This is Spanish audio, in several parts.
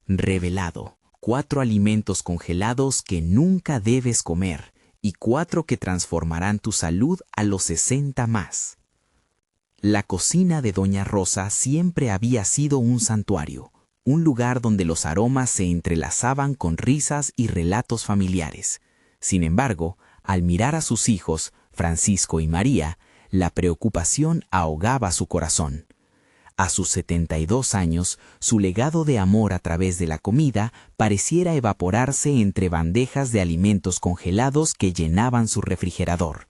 Revelado: 4 alimentos congelados que nunca debes comer y 4 que transformarán tu salud a los 60 más. La cocina de Doña Rosa siempre había sido un santuario, un lugar donde los aromas se entrelazaban con risas y relatos familiares. Sin embargo, al mirar a sus hijos, Francisco y María, la preocupación ahogaba su corazón. A sus 72 años, su legado de amor a través de la comida pareciera evaporarse entre bandejas de alimentos congelados que llenaban su refrigerador.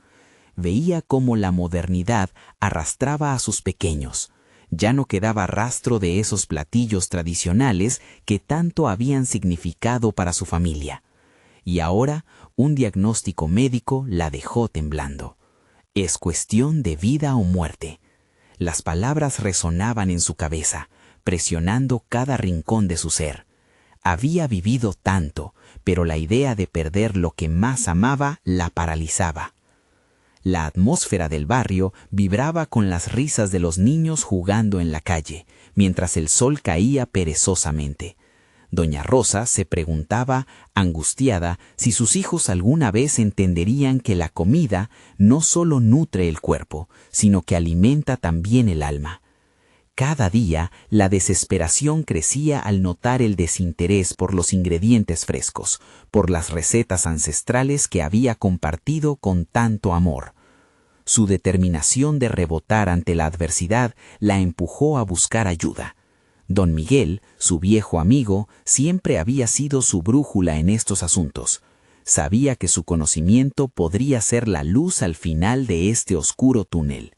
Veía cómo la modernidad arrastraba a sus pequeños. Ya no quedaba rastro de esos platillos tradicionales que tanto habían significado para su familia. Y ahora, un diagnóstico médico la dejó temblando. Es cuestión de vida o muerte. Las palabras resonaban en su cabeza, presionando cada rincón de su ser. Había vivido tanto, pero la idea de perder lo que más amaba la paralizaba. La atmósfera del barrio vibraba con las risas de los niños jugando en la calle, mientras el sol caía perezosamente. Doña Rosa se preguntaba, angustiada, si sus hijos alguna vez entenderían que la comida no solo nutre el cuerpo, sino que alimenta también el alma. Cada día, la desesperación crecía al notar el desinterés por los ingredientes frescos, por las recetas ancestrales que había compartido con tanto amor. Su determinación de rebotar ante la adversidad la empujó a buscar ayuda. Don Miguel, su viejo amigo, siempre había sido su brújula en estos asuntos. Sabía que su conocimiento podría ser la luz al final de este oscuro túnel.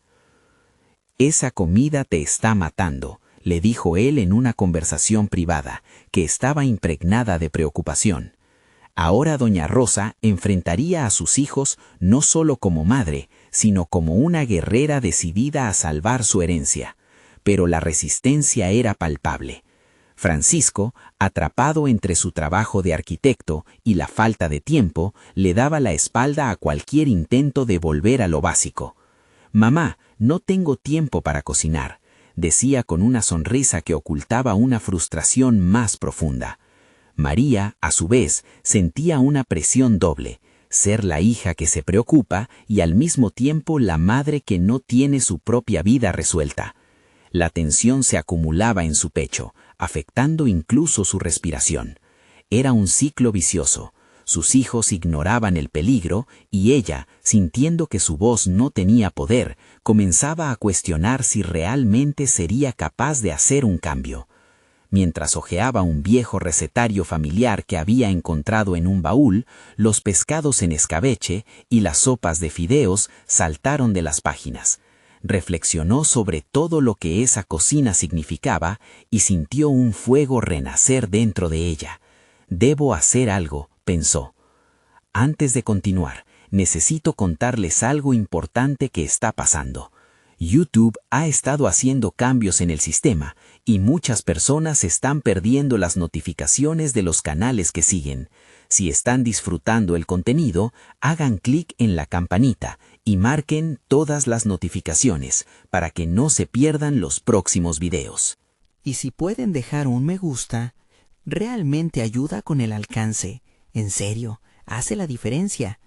«Esa comida te está matando», le dijo él en una conversación privada, que estaba impregnada de preocupación. Ahora doña Rosa enfrentaría a sus hijos no solo como madre, sino como una guerrera decidida a salvar su herencia. Pero la resistencia era palpable. Francisco, atrapado entre su trabajo de arquitecto y la falta de tiempo, le daba la espalda a cualquier intento de volver a lo básico. «Mamá, no tengo tiempo para cocinar», decía con una sonrisa que ocultaba una frustración más profunda. María, a su vez, sentía una presión doble: ser la hija que se preocupa y al mismo tiempo la madre que no tiene su propia vida resuelta. La tensión se acumulaba en su pecho, afectando incluso su respiración. Era un ciclo vicioso. Sus hijos ignoraban el peligro y ella, sintiendo que su voz no tenía poder, comenzaba a cuestionar si realmente sería capaz de hacer un cambio. Mientras hojeaba un viejo recetario familiar que había encontrado en un baúl, los pescados en escabeche y las sopas de fideos saltaron de las páginas. Reflexionó sobre todo lo que esa cocina significaba y sintió un fuego renacer dentro de ella. «Debo hacer algo», pensó. «Antes de continuar, necesito contarles algo importante que está pasando. YouTube ha estado haciendo cambios en el sistema y muchas personas están perdiendo las notificaciones de los canales que siguen. Si están disfrutando el contenido, hagan clic en la campanita y marquen todas las notificaciones para que no se pierdan los próximos videos. Y si pueden dejar un me gusta, realmente ayuda con el alcance. En serio, hace la diferencia.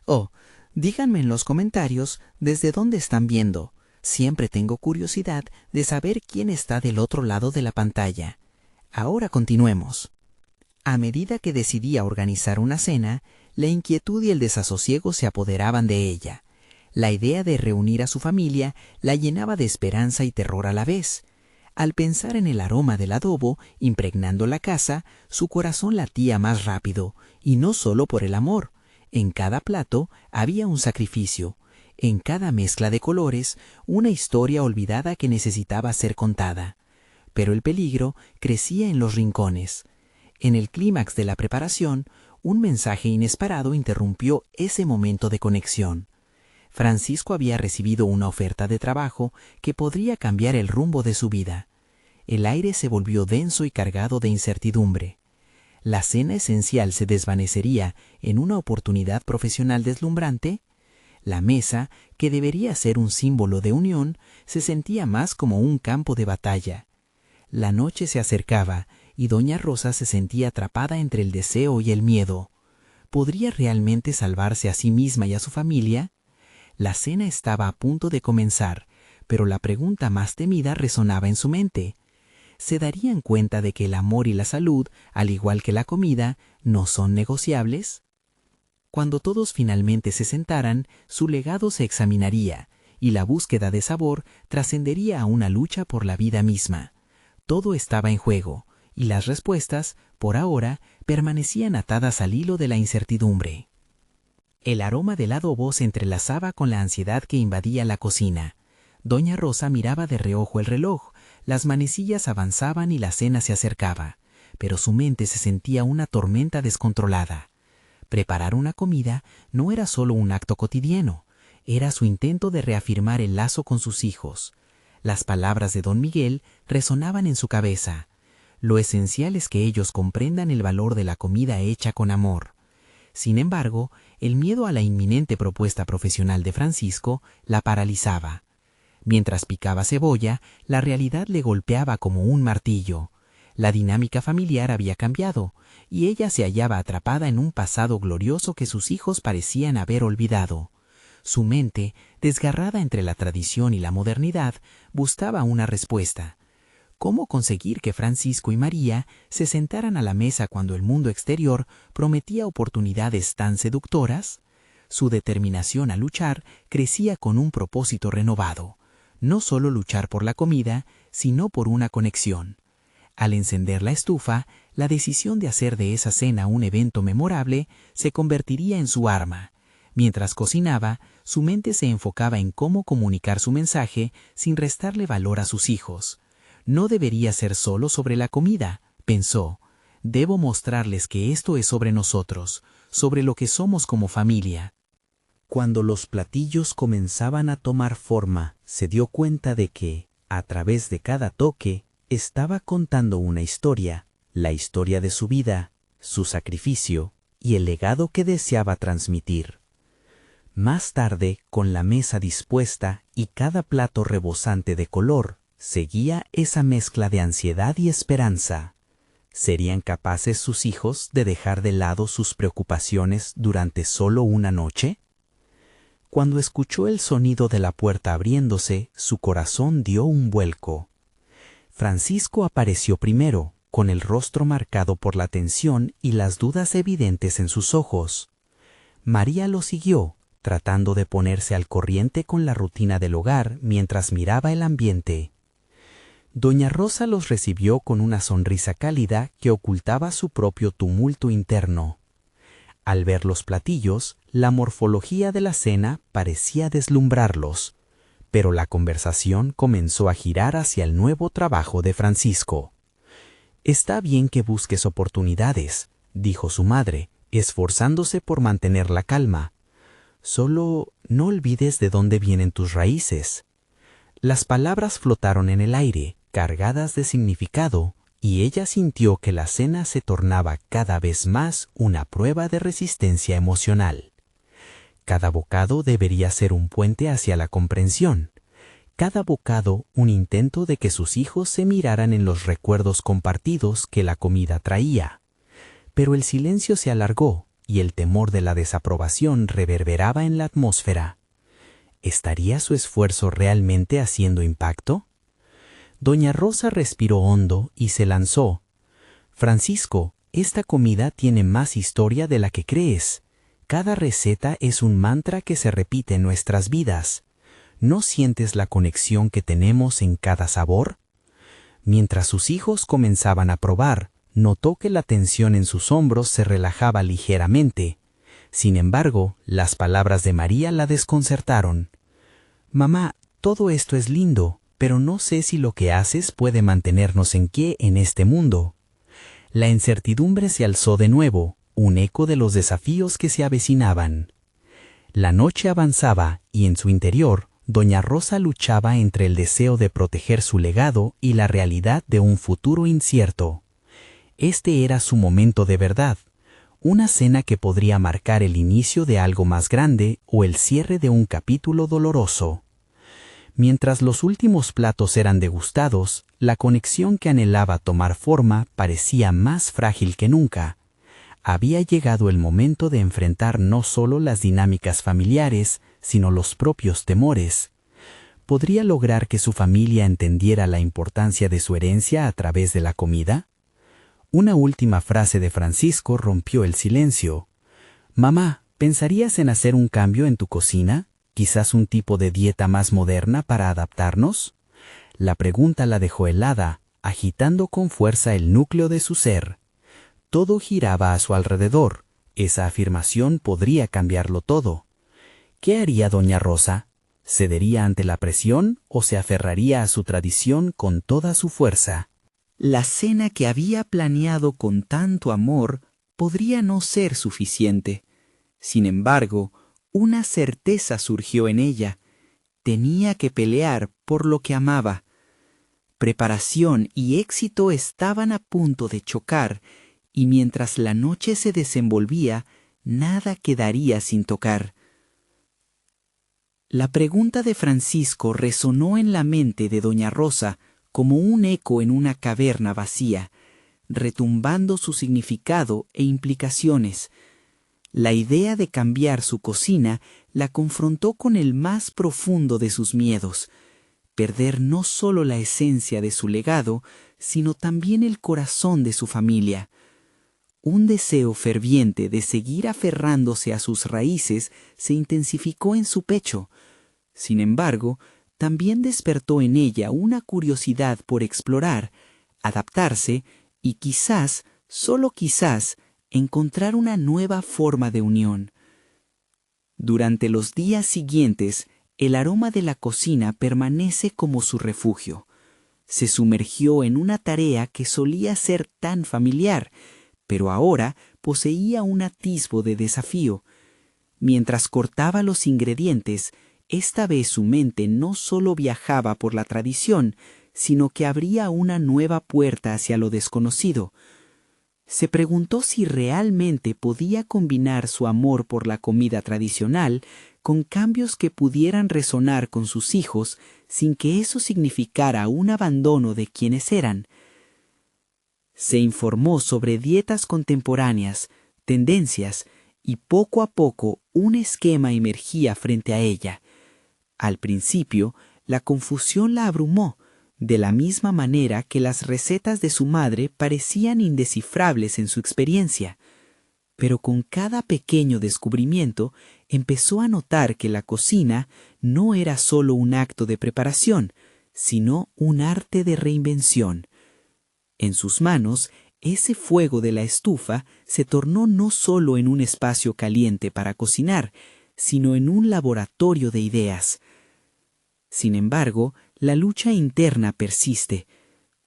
Oh, díganme en los comentarios desde dónde están viendo. Siempre tengo curiosidad de saber quién está del otro lado de la pantalla. Ahora continuemos. A medida que decidía organizar una cena, la inquietud y el desasosiego se apoderaban de ella. La idea de reunir a su familia la llenaba de esperanza y terror a la vez. Al pensar en el aroma del adobo impregnando la casa, su corazón latía más rápido, y no solo por el amor. En cada plato había un sacrificio. En cada mezcla de colores, una historia olvidada que necesitaba ser contada. Pero el peligro crecía en los rincones. En el clímax de la preparación, un mensaje inesperado interrumpió ese momento de conexión. Francisco había recibido una oferta de trabajo que podría cambiar el rumbo de su vida. El aire se volvió denso y cargado de incertidumbre. ¿La cena esencial se desvanecería en una oportunidad profesional deslumbrante? La mesa, que debería ser un símbolo de unión, se sentía más como un campo de batalla. La noche se acercaba y doña Rosa se sentía atrapada entre el deseo y el miedo. ¿Podría realmente salvarse a sí misma y a su familia? La cena estaba a punto de comenzar, pero la pregunta más temida resonaba en su mente. ¿Se darían cuenta de que el amor y la salud, al igual que la comida, no son negociables? Cuando todos finalmente se sentaran, su legado se examinaría, y la búsqueda de sabor trascendería a una lucha por la vida misma. Todo estaba en juego, y las respuestas, por ahora, permanecían atadas al hilo de la incertidumbre. El aroma del adobo se entrelazaba con la ansiedad que invadía la cocina. Doña Rosa miraba de reojo el reloj, las manecillas avanzaban y la cena se acercaba, pero su mente se sentía una tormenta descontrolada. Preparar una comida no era solo un acto cotidiano, era su intento de reafirmar el lazo con sus hijos. Las palabras de don Miguel resonaban en su cabeza. Lo esencial es que ellos comprendan el valor de la comida hecha con amor. Sin embargo, el miedo a la inminente propuesta profesional de Francisco la paralizaba. Mientras picaba cebolla, la realidad le golpeaba como un martillo. La dinámica familiar había cambiado, y ella se hallaba atrapada en un pasado glorioso que sus hijos parecían haber olvidado. Su mente, desgarrada entre la tradición y la modernidad, buscaba una respuesta. ¿Cómo conseguir que Francisco y María se sentaran a la mesa cuando el mundo exterior prometía oportunidades tan seductoras? Su determinación a luchar crecía con un propósito renovado. No solo luchar por la comida, sino por una conexión. Al encender la estufa, la decisión de hacer de esa cena un evento memorable se convertiría en su arma. Mientras cocinaba, su mente se enfocaba en cómo comunicar su mensaje sin restarle valor a sus hijos. No debería ser solo sobre la comida, pensó. Debo mostrarles que esto es sobre nosotros, sobre lo que somos como familia. Cuando los platillos comenzaban a tomar forma, se dio cuenta de que, a través de cada toque, estaba contando una historia, la historia de su vida, su sacrificio y el legado que deseaba transmitir. Más tarde, con la mesa dispuesta y cada plato rebosante de color, seguía esa mezcla de ansiedad y esperanza. ¿Serían capaces sus hijos de dejar de lado sus preocupaciones durante solo una noche? Cuando escuchó el sonido de la puerta abriéndose, su corazón dio un vuelco. Francisco apareció primero, con el rostro marcado por la tensión y las dudas evidentes en sus ojos. María lo siguió, tratando de ponerse al corriente con la rutina del hogar mientras miraba el ambiente. Doña Rosa los recibió con una sonrisa cálida que ocultaba su propio tumulto interno. Al ver los platillos, la morfología de la cena parecía deslumbrarlos, pero la conversación comenzó a girar hacia el nuevo trabajo de Francisco. «Está bien que busques oportunidades», dijo su madre, esforzándose por mantener la calma. «Solo no olvides de dónde vienen tus raíces». Las palabras flotaron en el aire, cargadas de significado, y ella sintió que la cena se tornaba cada vez más una prueba de resistencia emocional. Cada bocado debería ser un puente hacia la comprensión. Cada bocado un intento de que sus hijos se miraran en los recuerdos compartidos que la comida traía. Pero el silencio se alargó y el temor de la desaprobación reverberaba en la atmósfera. ¿Estaría su esfuerzo realmente haciendo impacto? Doña Rosa respiró hondo y se lanzó. «Francisco, esta comida tiene más historia de la que crees. Cada receta es un mantra que se repite en nuestras vidas. ¿No sientes la conexión que tenemos en cada sabor?» Mientras sus hijos comenzaban a probar, notó que la tensión en sus hombros se relajaba ligeramente. Sin embargo, las palabras de María la desconcertaron. «Mamá, todo esto es lindo, pero no sé si lo que haces puede mantenernos en pie en este mundo». La incertidumbre se alzó de nuevo, un eco de los desafíos que se avecinaban. La noche avanzaba y en su interior, doña Rosa luchaba entre el deseo de proteger su legado y la realidad de un futuro incierto. Este era su momento de verdad, una cena que podría marcar el inicio de algo más grande o el cierre de un capítulo doloroso. Mientras los últimos platos eran degustados, la conexión que anhelaba tomar forma parecía más frágil que nunca. Había llegado el momento de enfrentar no solo las dinámicas familiares, sino los propios temores. ¿Podría lograr que su familia entendiera la importancia de su herencia a través de la comida? Una última frase de Francisco rompió el silencio. «Mamá, ¿pensarías en hacer un cambio en tu cocina? ¿Quizás un tipo de dieta más moderna para adaptarnos?» La pregunta la dejó helada, agitando con fuerza el núcleo de su ser. Todo giraba a su alrededor. Esa afirmación podría cambiarlo todo. ¿Qué haría doña Rosa? ¿Cedería ante la presión o se aferraría a su tradición con toda su fuerza? La cena que había planeado con tanto amor podría no ser suficiente. Sin embargo, una certeza surgió en ella. Tenía que pelear por lo que amaba. Preparación y éxito estaban a punto de chocar, y mientras la noche se desenvolvía, nada quedaría sin tocar. La pregunta de Francisco resonó en la mente de doña Rosa como un eco en una caverna vacía, retumbando su significado e implicaciones. La idea de cambiar su cocina la confrontó con el más profundo de sus miedos: perder no solo la esencia de su legado, sino también el corazón de su familia. Un deseo ferviente de seguir aferrándose a sus raíces se intensificó en su pecho. Sin embargo, también despertó en ella una curiosidad por explorar, adaptarse y quizás, solo quizás, encontrar una nueva forma de unión. Durante los días siguientes, el aroma de la cocina permanece como su refugio. Se sumergió en una tarea que solía ser tan familiar, pero ahora poseía un atisbo de desafío. Mientras cortaba los ingredientes, esta vez su mente no solo viajaba por la tradición, sino que abría una nueva puerta hacia lo desconocido. Se preguntó si realmente podía combinar su amor por la comida tradicional con cambios que pudieran resonar con sus hijos sin que eso significara un abandono de quienes eran. Se informó sobre dietas contemporáneas, tendencias, y poco a poco un esquema emergía frente a ella. Al principio, la confusión la abrumó, de la misma manera que las recetas de su madre parecían indescifrables en su experiencia. Pero con cada pequeño descubrimiento empezó a notar que la cocina no era solo un acto de preparación, sino un arte de reinvención. En sus manos, ese fuego de la estufa se tornó no solo en un espacio caliente para cocinar, sino en un laboratorio de ideas. Sin embargo, la lucha interna persiste.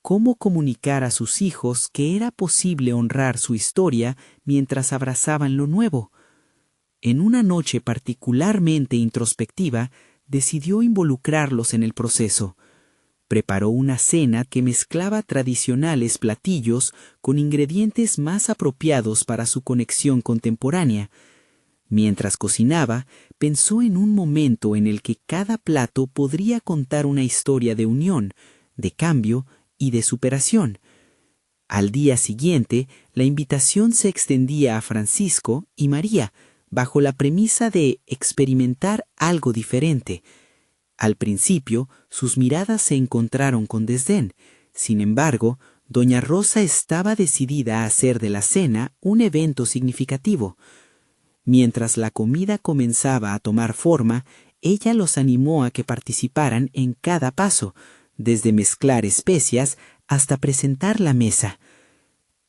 ¿Cómo comunicar a sus hijos que era posible honrar su historia mientras abrazaban lo nuevo? En una noche particularmente introspectiva, decidió involucrarlos en el proceso. Preparó una cena que mezclaba tradicionales platillos con ingredientes más apropiados para su conexión contemporánea. Mientras cocinaba, pensó en un momento en el que cada plato podría contar una historia de unión, de cambio y de superación. Al día siguiente, la invitación se extendía a Francisco y María, bajo la premisa de experimentar algo diferente. Al principio, sus miradas se encontraron con desdén. Sin embargo, doña Rosa estaba decidida a hacer de la cena un evento significativo. Mientras la comida comenzaba a tomar forma, ella los animó a que participaran en cada paso, desde mezclar especias hasta presentar la mesa.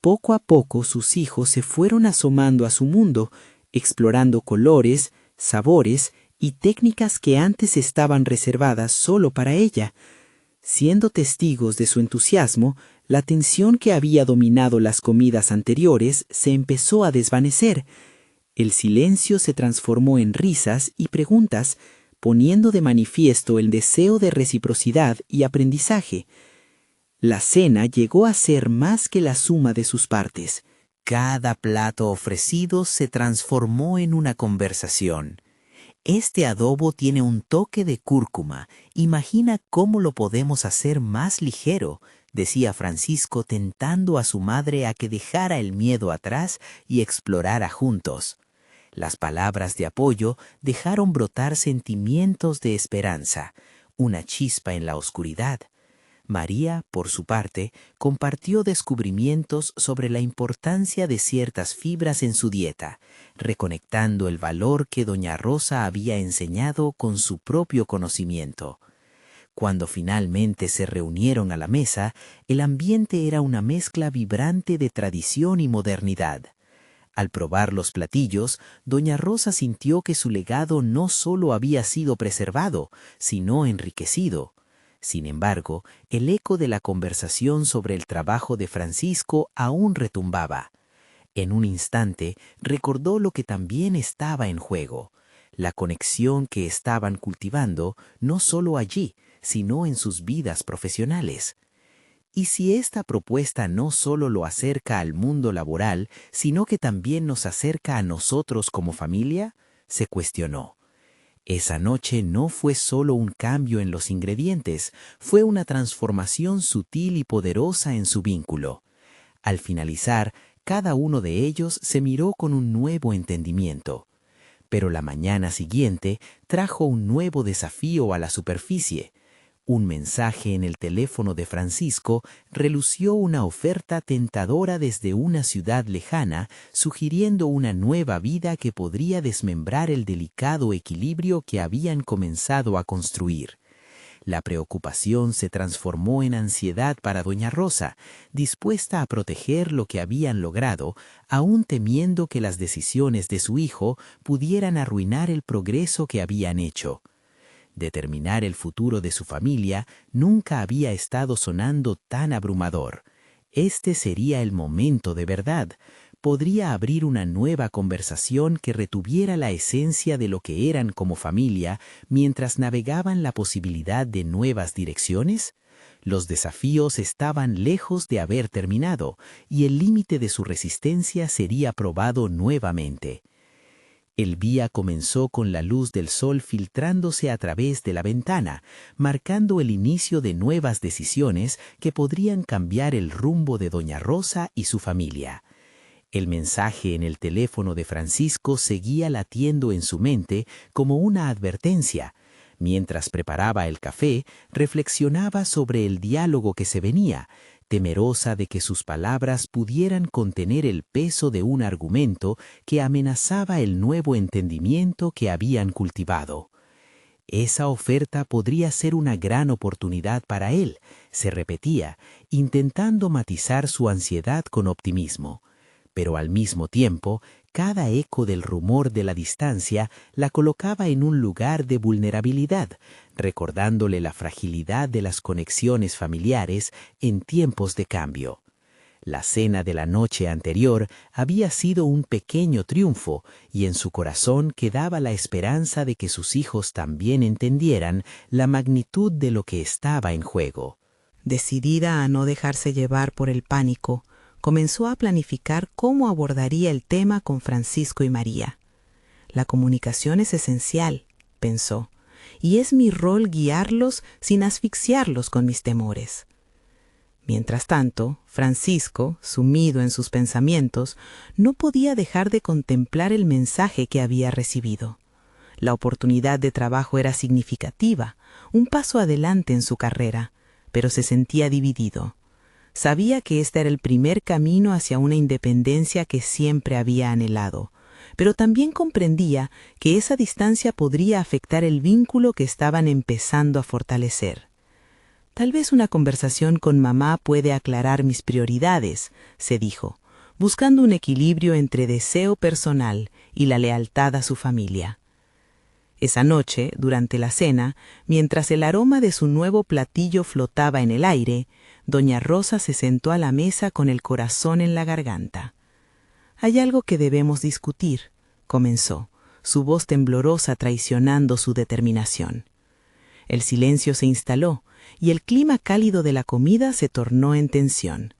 Poco a poco sus hijos se fueron asomando a su mundo, explorando colores, sabores y técnicas que antes estaban reservadas solo para ella. Siendo testigos de su entusiasmo, la tensión que había dominado las comidas anteriores se empezó a desvanecer. El silencio se transformó en risas y preguntas, poniendo de manifiesto el deseo de reciprocidad y aprendizaje. La cena llegó a ser más que la suma de sus partes. Cada plato ofrecido se transformó en una conversación. Este adobo tiene un toque de cúrcuma. Imagina cómo lo podemos hacer más ligero, decía Francisco, tentando a su madre a que dejara el miedo atrás y explorara juntos. Las palabras de apoyo dejaron brotar sentimientos de esperanza, una chispa en la oscuridad. María, por su parte, compartió descubrimientos sobre la importancia de ciertas fibras en su dieta, reconectando el valor que doña Rosa había enseñado con su propio conocimiento. Cuando finalmente se reunieron a la mesa, el ambiente era una mezcla vibrante de tradición y modernidad. Al probar los platillos, doña Rosa sintió que su legado no solo había sido preservado, sino enriquecido. Sin embargo, el eco de la conversación sobre el trabajo de Francisco aún retumbaba. En un instante recordó lo que también estaba en juego, la conexión que estaban cultivando no solo allí, sino en sus vidas profesionales. ¿Y si esta propuesta no solo lo acerca al mundo laboral, sino que también nos acerca a nosotros como familia?, se cuestionó. Esa noche no fue solo un cambio en los ingredientes, fue una transformación sutil y poderosa en su vínculo. Al finalizar, cada uno de ellos se miró con un nuevo entendimiento. Pero la mañana siguiente trajo un nuevo desafío a la superficie. Un mensaje en el teléfono de Francisco relució una oferta tentadora desde una ciudad lejana, sugiriendo una nueva vida que podría desmembrar el delicado equilibrio que habían comenzado a construir. La preocupación se transformó en ansiedad para doña Rosa, dispuesta a proteger lo que habían logrado, aún temiendo que las decisiones de su hijo pudieran arruinar el progreso que habían hecho. Determinar el futuro de su familia nunca había estado sonando tan abrumador. Este sería el momento de verdad. Podría abrir una nueva conversación que retuviera la esencia de lo que eran como familia mientras navegaban la posibilidad de nuevas direcciones. Los desafíos estaban lejos de haber terminado y el límite de su resistencia sería probado nuevamente. El día comenzó con la luz del sol filtrándose a través de la ventana, marcando el inicio de nuevas decisiones que podrían cambiar el rumbo de doña Rosa y su familia. El mensaje en el teléfono de Francisco seguía latiendo en su mente como una advertencia. Mientras preparaba el café, reflexionaba sobre el diálogo que se venía, temerosa de que sus palabras pudieran contener el peso de un argumento que amenazaba el nuevo entendimiento que habían cultivado. Esa oferta podría ser una gran oportunidad para él, se repetía, intentando matizar su ansiedad con optimismo. Pero al mismo tiempo, cada eco del rumor de la distancia la colocaba en un lugar de vulnerabilidad, recordándole la fragilidad de las conexiones familiares en tiempos de cambio. La cena de la noche anterior había sido un pequeño triunfo y en su corazón quedaba la esperanza de que sus hijos también entendieran la magnitud de lo que estaba en juego. Decidida a no dejarse llevar por el pánico, comenzó a planificar cómo abordaría el tema con Francisco y María. La comunicación es esencial, pensó, y es mi rol guiarlos sin asfixiarlos con mis temores. Mientras tanto, Francisco, sumido en sus pensamientos, no podía dejar de contemplar el mensaje que había recibido. La oportunidad de trabajo era significativa, un paso adelante en su carrera, pero se sentía dividido. Sabía que este era el primer camino hacia una independencia que siempre había anhelado, pero también comprendía que esa distancia podría afectar el vínculo que estaban empezando a fortalecer. Tal vez una conversación con mamá puede aclarar mis prioridades, se dijo, buscando un equilibrio entre deseo personal y la lealtad a su familia. Esa noche, durante la cena, mientras el aroma de su nuevo platillo flotaba en el aire, doña Rosa se sentó a la mesa con el corazón en la garganta. «Hay algo que debemos discutir», comenzó, su voz temblorosa traicionando su determinación. El silencio se instaló y el clima cálido de la comida se tornó en tensión.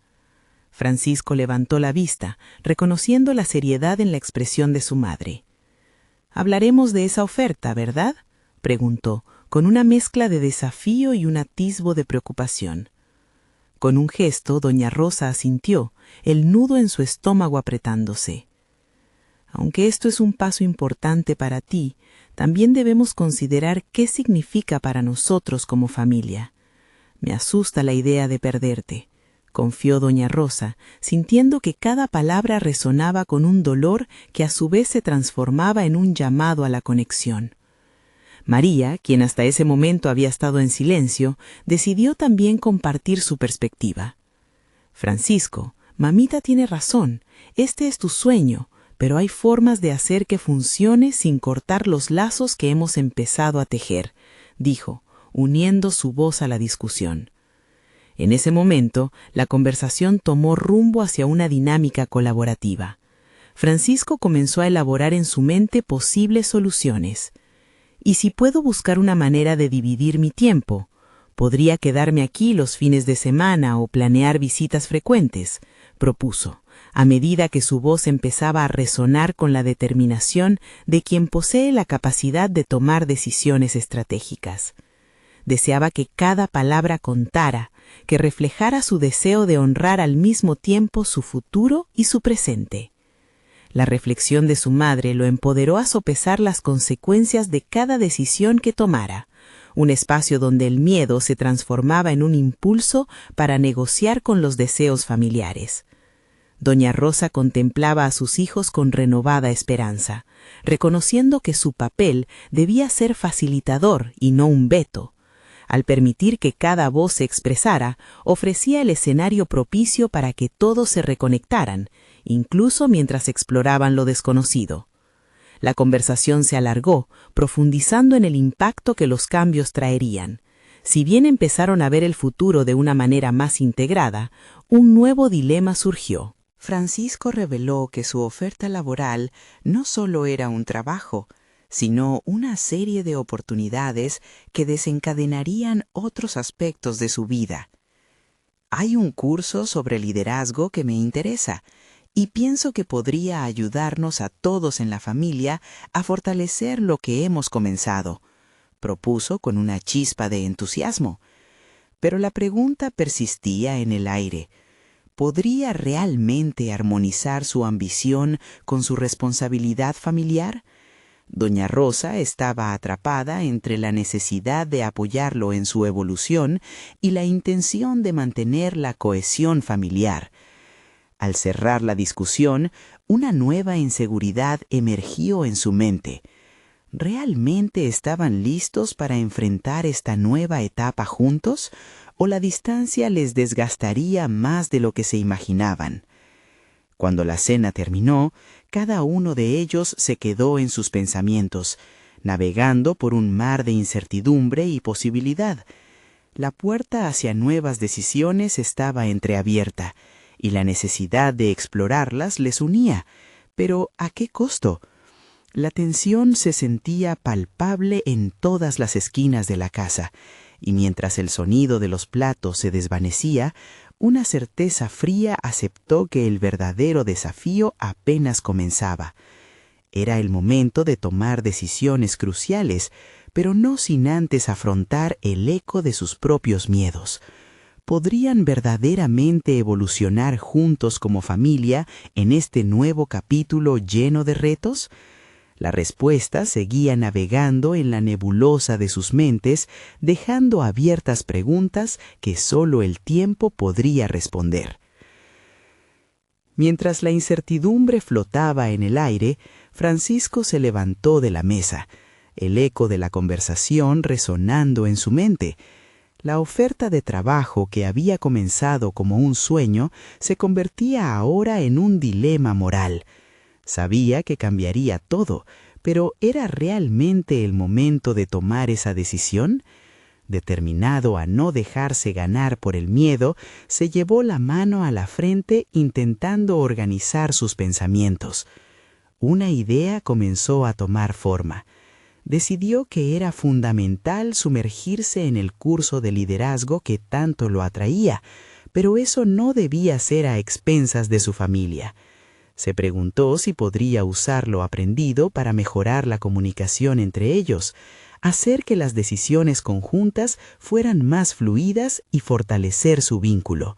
Francisco levantó la vista, reconociendo la seriedad en la expresión de su madre. Hablaremos de esa oferta, ¿verdad?, preguntó, con una mezcla de desafío y un atisbo de preocupación. Con un gesto, doña Rosa asintió, el nudo en su estómago apretándose. Aunque esto es un paso importante para ti, también debemos considerar qué significa para nosotros como familia. Me asusta la idea de perderte, confió doña Rosa, sintiendo que cada palabra resonaba con un dolor que a su vez se transformaba en un llamado a la conexión. María, quien hasta ese momento había estado en silencio, decidió también compartir su perspectiva. Francisco, mamita tiene razón, este es tu sueño, pero hay formas de hacer que funcione sin cortar los lazos que hemos empezado a tejer, dijo, uniendo su voz a la discusión. En ese momento, la conversación tomó rumbo hacia una dinámica colaborativa. Francisco comenzó a elaborar en su mente posibles soluciones. ¿Y si puedo buscar una manera de dividir mi tiempo? ¿Podría quedarme aquí los fines de semana o planear visitas frecuentes?, propuso, a medida que su voz empezaba a resonar con la determinación de quien posee la capacidad de tomar decisiones estratégicas. Deseaba que cada palabra contara, que reflejara su deseo de honrar al mismo tiempo su futuro y su presente. La reflexión de su madre lo empoderó a sopesar las consecuencias de cada decisión que tomara, un espacio donde el miedo se transformaba en un impulso para negociar con los deseos familiares. Doña Rosa contemplaba a sus hijos con renovada esperanza, reconociendo que su papel debía ser facilitador y no un veto. Al permitir que cada voz se expresara, ofrecía el escenario propicio para que todos se reconectaran, incluso mientras exploraban lo desconocido. La conversación se alargó, profundizando en el impacto que los cambios traerían. Si bien empezaron a ver el futuro de una manera más integrada, un nuevo dilema surgió. Francisco reveló que su oferta laboral no solo era un trabajo, sino una serie de oportunidades que desencadenarían otros aspectos de su vida. Hay un curso sobre liderazgo que me interesa y pienso que podría ayudarnos a todos en la familia a fortalecer lo que hemos comenzado, propuso con una chispa de entusiasmo. Pero la pregunta persistía en el aire. ¿Podría realmente armonizar su ambición con su responsabilidad familiar? Doña Rosa estaba atrapada entre la necesidad de apoyarlo en su evolución y la intención de mantener la cohesión familiar. Al cerrar la discusión, una nueva inseguridad emergió en su mente. ¿Realmente estaban listos para enfrentar esta nueva etapa juntos? ¿O la distancia les desgastaría más de lo que se imaginaban? Cuando la cena terminó, cada uno de ellos se quedó en sus pensamientos, navegando por un mar de incertidumbre y posibilidad. La puerta hacia nuevas decisiones estaba entreabierta, y la necesidad de explorarlas les unía. Pero ¿a qué costo? La tensión se sentía palpable en todas las esquinas de la casa, y mientras el sonido de los platos se desvanecía, una certeza fría aceptó que el verdadero desafío apenas comenzaba. Era el momento de tomar decisiones cruciales, pero no sin antes afrontar el eco de sus propios miedos. ¿Podrían verdaderamente evolucionar juntos como familia en este nuevo capítulo lleno de retos? La respuesta seguía navegando en la nebulosa de sus mentes, dejando abiertas preguntas que solo el tiempo podría responder. Mientras la incertidumbre flotaba en el aire, Francisco se levantó de la mesa, el eco de la conversación resonando en su mente. La oferta de trabajo que había comenzado como un sueño se convertía ahora en un dilema moral. Sabía que cambiaría todo, pero ¿era realmente el momento de tomar esa decisión? Determinado a no dejarse ganar por el miedo, se llevó la mano a la frente intentando organizar sus pensamientos. Una idea comenzó a tomar forma. Decidió que era fundamental sumergirse en el curso de liderazgo que tanto lo atraía, pero eso no debía ser a expensas de su familia. Se preguntó si podría usar lo aprendido para mejorar la comunicación entre ellos, hacer que las decisiones conjuntas fueran más fluidas y fortalecer su vínculo.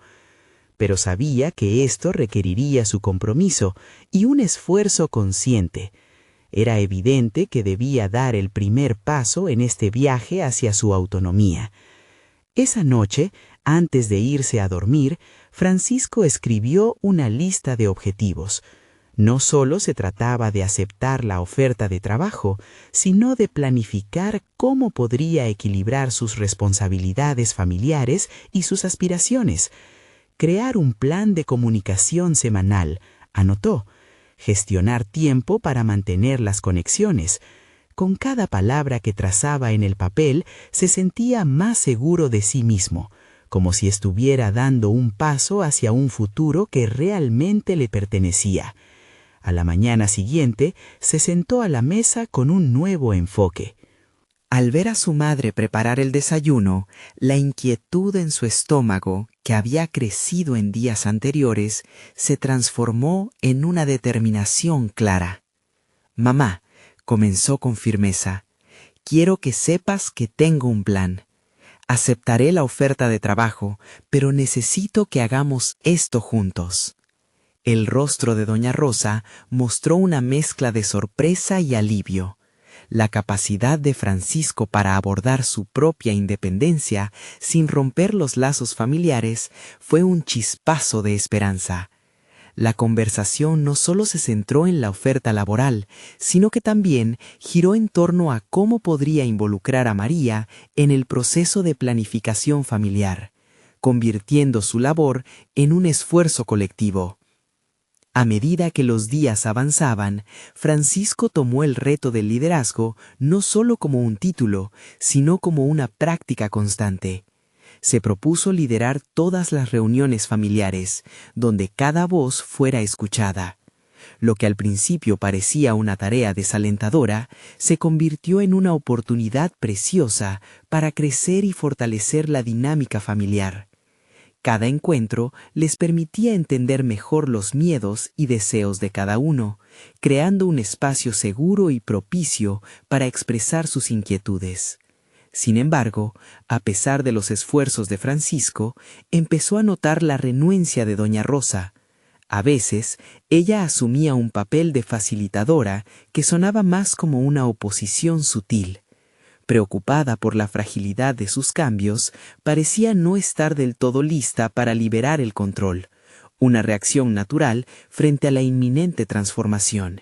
Pero sabía que esto requeriría su compromiso y un esfuerzo consciente. Era evidente que debía dar el primer paso en este viaje hacia su autonomía. Esa noche, antes de irse a dormir, Francisco escribió una lista de objetivos. No solo se trataba de aceptar la oferta de trabajo, sino de planificar cómo podría equilibrar sus responsabilidades familiares y sus aspiraciones. Crear un plan de comunicación semanal, anotó. Gestionar tiempo para mantener las conexiones. Con cada palabra que trazaba en el papel, se sentía más seguro de sí mismo, como si estuviera dando un paso hacia un futuro que realmente le pertenecía. A la mañana siguiente, se sentó a la mesa con un nuevo enfoque. Al ver a su madre preparar el desayuno, la inquietud en su estómago, que había crecido en días anteriores, se transformó en una determinación clara. «Mamá», comenzó con firmeza, «quiero que sepas que tengo un plan. Aceptaré la oferta de trabajo, pero necesito que hagamos esto juntos». El rostro de doña Rosa mostró una mezcla de sorpresa y alivio. La capacidad de Francisco para abordar su propia independencia sin romper los lazos familiares fue un chispazo de esperanza. La conversación no solo se centró en la oferta laboral, sino que también giró en torno a cómo podría involucrar a María en el proceso de planificación familiar, convirtiendo su labor en un esfuerzo colectivo. A medida que los días avanzaban, Francisco tomó el reto del liderazgo no solo como un título, sino como una práctica constante. Se propuso liderar todas las reuniones familiares, donde cada voz fuera escuchada. Lo que al principio parecía una tarea desalentadora, se convirtió en una oportunidad preciosa para crecer y fortalecer la dinámica familiar. Cada encuentro les permitía entender mejor los miedos y deseos de cada uno, creando un espacio seguro y propicio para expresar sus inquietudes. Sin embargo, a pesar de los esfuerzos de Francisco, empezó a notar la renuencia de doña Rosa. A veces, ella asumía un papel de facilitadora que sonaba más como una oposición sutil. Preocupada por la fragilidad de sus cambios, parecía no estar del todo lista para liberar el control, una reacción natural frente a la inminente transformación.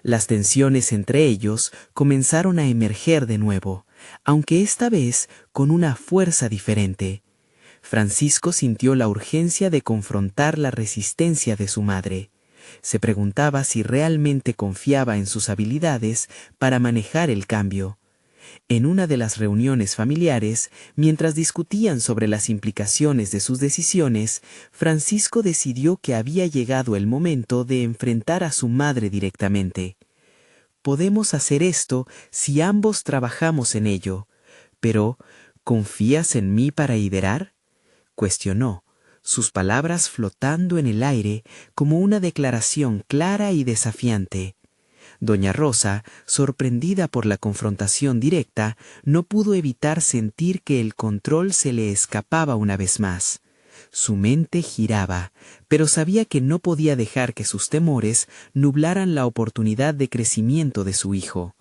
Las tensiones entre ellos comenzaron a emerger de nuevo, aunque esta vez con una fuerza diferente. Francisco sintió la urgencia de confrontar la resistencia de su madre. Se preguntaba si realmente confiaba en sus habilidades para manejar el cambio. En una de las reuniones familiares, mientras discutían sobre las implicaciones de sus decisiones, Francisco decidió que había llegado el momento de enfrentar a su madre directamente. «Podemos hacer esto si ambos trabajamos en ello, pero ¿confías en mí para liderar?», cuestionó, sus palabras flotando en el aire como una declaración clara y desafiante. Doña Rosa, sorprendida por la confrontación directa, no pudo evitar sentir que el control se le escapaba una vez más. Su mente giraba, pero sabía que no podía dejar que sus temores nublaran la oportunidad de crecimiento de su hijo.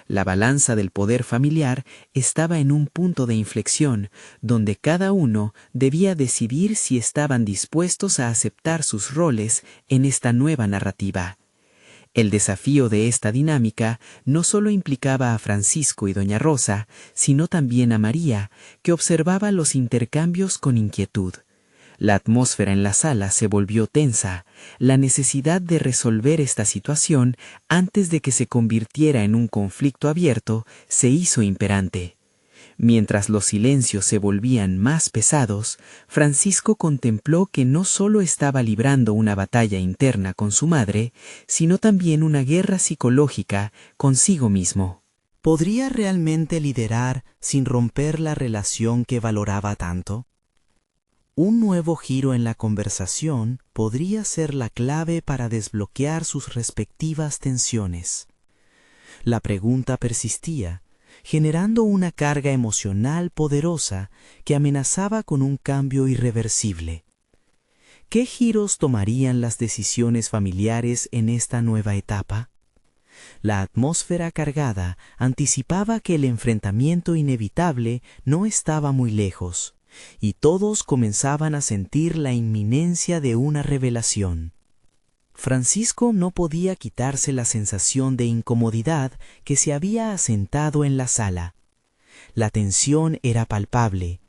La balanza del poder familiar estaba en un punto de inflexión, donde cada uno debía decidir si estaban dispuestos a aceptar sus roles en esta nueva narrativa. El desafío de esta dinámica no solo implicaba a Francisco y doña Rosa, sino también a María, que observaba los intercambios con inquietud. La atmósfera en la sala se volvió tensa. La necesidad de resolver esta situación antes de que se convirtiera en un conflicto abierto se hizo imperante. Mientras los silencios se volvían más pesados, Francisco contempló que no solo estaba librando una batalla interna con su madre, sino también una guerra psicológica consigo mismo. ¿Podría realmente liderar sin romper la relación que valoraba tanto? Un nuevo giro en la conversación podría ser la clave para desbloquear sus respectivas tensiones. La pregunta persistía, generando una carga emocional poderosa que amenazaba con un cambio irreversible. ¿Qué giros tomarían las decisiones familiares en esta nueva etapa? La atmósfera cargada anticipaba que el enfrentamiento inevitable no estaba muy lejos, y todos comenzaban a sentir la inminencia de una revelación. Francisco no podía quitarse la sensación de incomodidad que se había asentado en la sala. La tensión era palpable,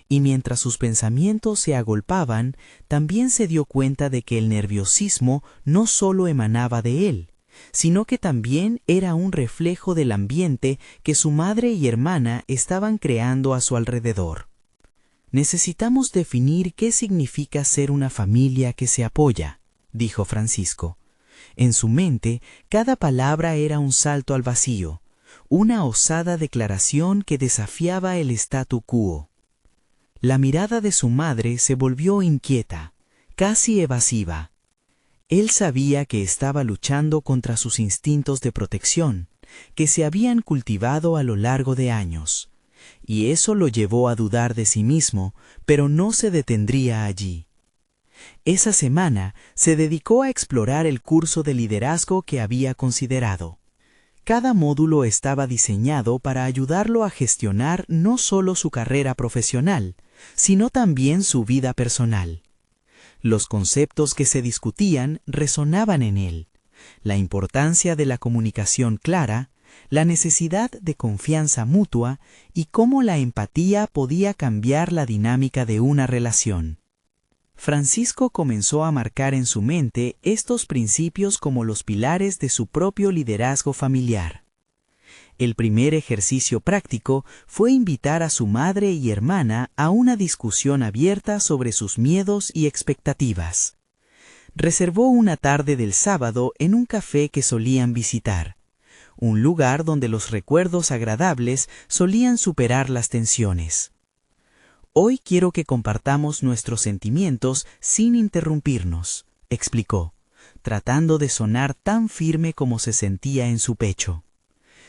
y mientras sus pensamientos se agolpaban, también se dio cuenta de que el nerviosismo no solo emanaba de él, sino que también era un reflejo del ambiente que su madre y hermana estaban creando a su alrededor. Necesitamos definir qué significa ser una familia que se apoya, dijo Francisco. En su mente, cada palabra era un salto al vacío, una osada declaración que desafiaba el statu quo. La mirada de su madre se volvió inquieta, casi evasiva. Él sabía que estaba luchando contra sus instintos de protección, que se habían cultivado a lo largo de años, y eso lo llevó a dudar de sí mismo, pero no se detendría allí. Esa semana se dedicó a explorar el curso de liderazgo que había considerado. Cada módulo estaba diseñado para ayudarlo a gestionar no solo su carrera profesional, sino también su vida personal. Los conceptos que se discutían resonaban en él: la importancia de la comunicación clara, la necesidad de confianza mutua y cómo la empatía podía cambiar la dinámica de una relación. Francisco comenzó a marcar en su mente estos principios como los pilares de su propio liderazgo familiar. El primer ejercicio práctico fue invitar a su madre y hermana a una discusión abierta sobre sus miedos y expectativas. Reservó una tarde del sábado en un café que solían visitar, un lugar donde los recuerdos agradables solían superar las tensiones. Hoy quiero que compartamos nuestros sentimientos sin interrumpirnos, explicó, tratando de sonar tan firme como se sentía en su pecho.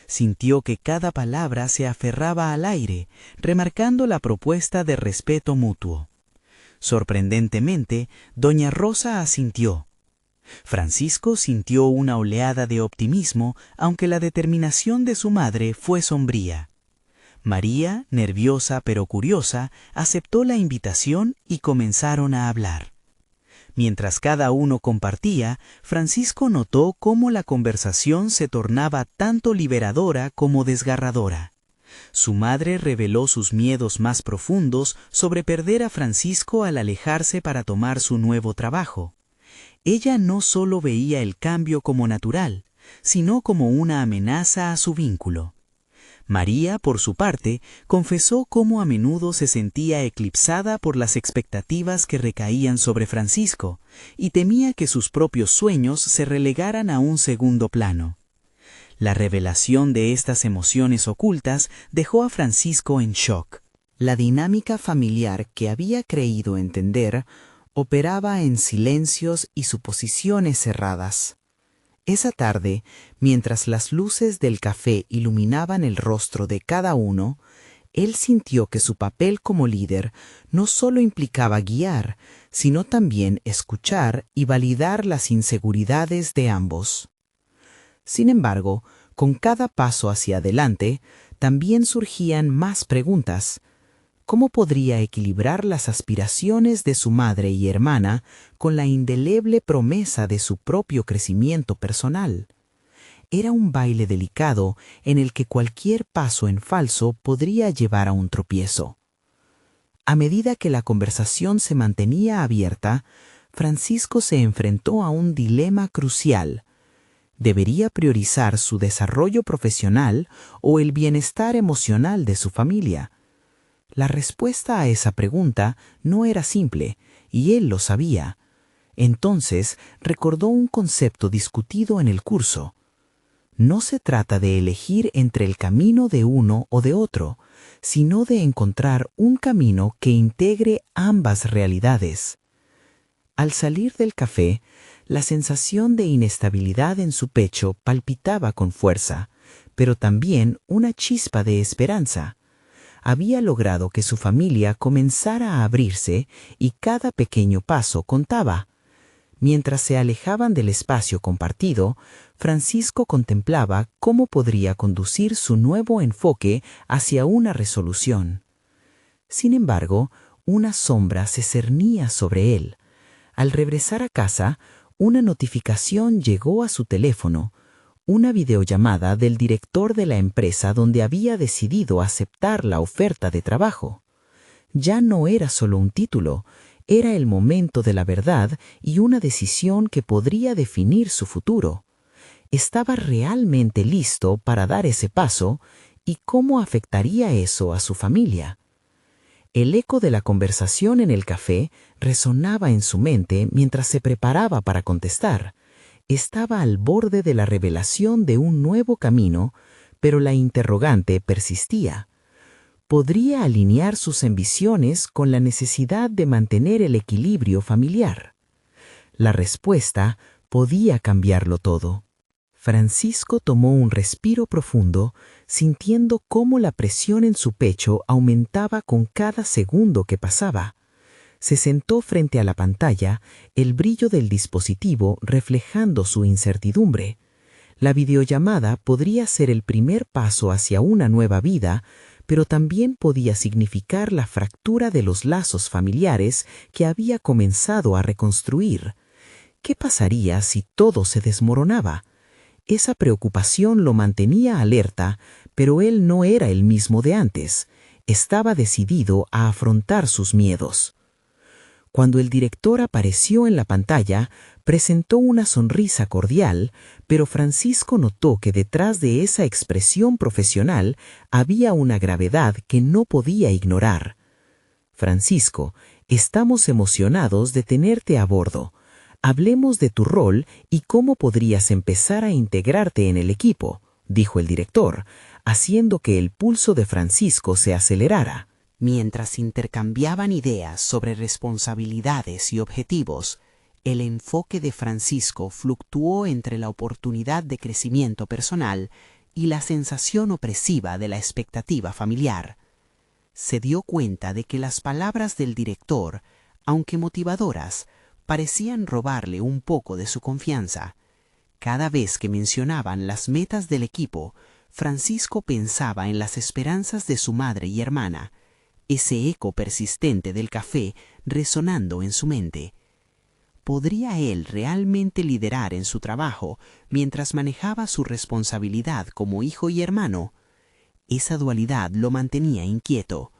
Sintió que cada palabra se aferraba al aire, remarcando la propuesta de respeto mutuo. Sorprendentemente, doña Rosa asintió. Francisco sintió una oleada de optimismo, aunque la determinación de su madre fue sombría. María, nerviosa pero curiosa, aceptó la invitación y comenzaron a hablar. Mientras cada uno compartía, Francisco notó cómo la conversación se tornaba tanto liberadora como desgarradora. Su madre reveló sus miedos más profundos sobre perder a Francisco al alejarse para tomar su nuevo trabajo. Ella no solo veía el cambio como natural, sino como una amenaza a su vínculo. María, por su parte, confesó cómo a menudo se sentía eclipsada por las expectativas que recaían sobre Francisco y temía que sus propios sueños se relegaran a un segundo plano. La revelación de estas emociones ocultas dejó a Francisco en shock. La dinámica familiar que había creído entender operaba en silencios y suposiciones cerradas. Esa tarde, mientras las luces del café iluminaban el rostro de cada uno, él sintió que su papel como líder no solo implicaba guiar, sino también escuchar y validar las inseguridades de ambos. Sin embargo, con cada paso hacia adelante, también surgían más preguntas. ¿Cómo podría equilibrar las aspiraciones de su madre y hermana con la indeleble promesa de su propio crecimiento personal? Era un baile delicado en el que cualquier paso en falso podría llevar a un tropiezo. A medida que la conversación se mantenía abierta, Francisco se enfrentó a un dilema crucial. ¿Debería priorizar su desarrollo profesional o el bienestar emocional de su familia? La respuesta a esa pregunta no era simple, y él lo sabía. Entonces recordó un concepto discutido en el curso. No se trata de elegir entre el camino de uno o de otro, sino de encontrar un camino que integre ambas realidades. Al salir del café, la sensación de inestabilidad en su pecho palpitaba con fuerza, pero también una chispa de esperanza. Había logrado que su familia comenzara a abrirse y cada pequeño paso contaba. Mientras se alejaban del espacio compartido, Francisco contemplaba cómo podría conducir su nuevo enfoque hacia una resolución. Sin embargo, una sombra se cernía sobre él. Al regresar a casa, una notificación llegó a su teléfono, una videollamada del director de la empresa donde había decidido aceptar la oferta de trabajo. Ya no era solo un título, era el momento de la verdad y una decisión que podría definir su futuro. ¿Estaba realmente listo para dar ese paso? ¿Y cómo afectaría eso a su familia? El eco de la conversación en el café resonaba en su mente mientras se preparaba para contestar. Estaba al borde de la revelación de un nuevo camino, pero la interrogante persistía. ¿Podría alinear sus ambiciones con la necesidad de mantener el equilibrio familiar? La respuesta podía cambiarlo todo. Francisco tomó un respiro profundo, sintiendo cómo la presión en su pecho aumentaba con cada segundo que pasaba. Se sentó frente a la pantalla, el brillo del dispositivo reflejando su incertidumbre. La videollamada podría ser el primer paso hacia una nueva vida, pero también podía significar la fractura de los lazos familiares que había comenzado a reconstruir. ¿Qué pasaría si todo se desmoronaba? Esa preocupación lo mantenía alerta, pero él no era el mismo de antes. Estaba decidido a afrontar sus miedos. Cuando el director apareció en la pantalla, presentó una sonrisa cordial, pero Francisco notó que detrás de esa expresión profesional había una gravedad que no podía ignorar. Francisco, estamos emocionados de tenerte a bordo. Hablemos de tu rol y cómo podrías empezar a integrarte en el equipo, dijo el director, haciendo que el pulso de Francisco se acelerara. Mientras intercambiaban ideas sobre responsabilidades y objetivos, el enfoque de Francisco fluctuó entre la oportunidad de crecimiento personal y la sensación opresiva de la expectativa familiar. Se dio cuenta de que las palabras del director, aunque motivadoras, parecían robarle un poco de su confianza. Cada vez que mencionaban las metas del equipo, Francisco pensaba en las esperanzas de su madre y hermana, ese eco persistente del café resonando en su mente. ¿Podría él realmente liderar en su trabajo mientras manejaba su responsabilidad como hijo y hermano? Esa dualidad lo mantenía inquieto.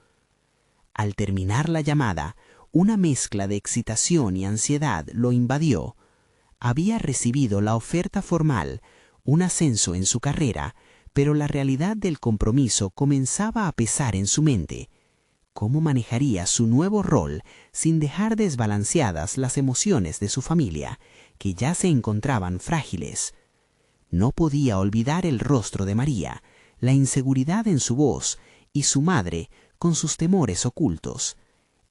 Al terminar la llamada, una mezcla de excitación y ansiedad lo invadió. Había recibido la oferta formal, un ascenso en su carrera, pero la realidad del compromiso comenzaba a pesar en su mente. ¿Cómo manejaría su nuevo rol sin dejar desbalanceadas las emociones de su familia, que ya se encontraban frágiles? No podía olvidar el rostro de María, la inseguridad en su voz y su madre con sus temores ocultos.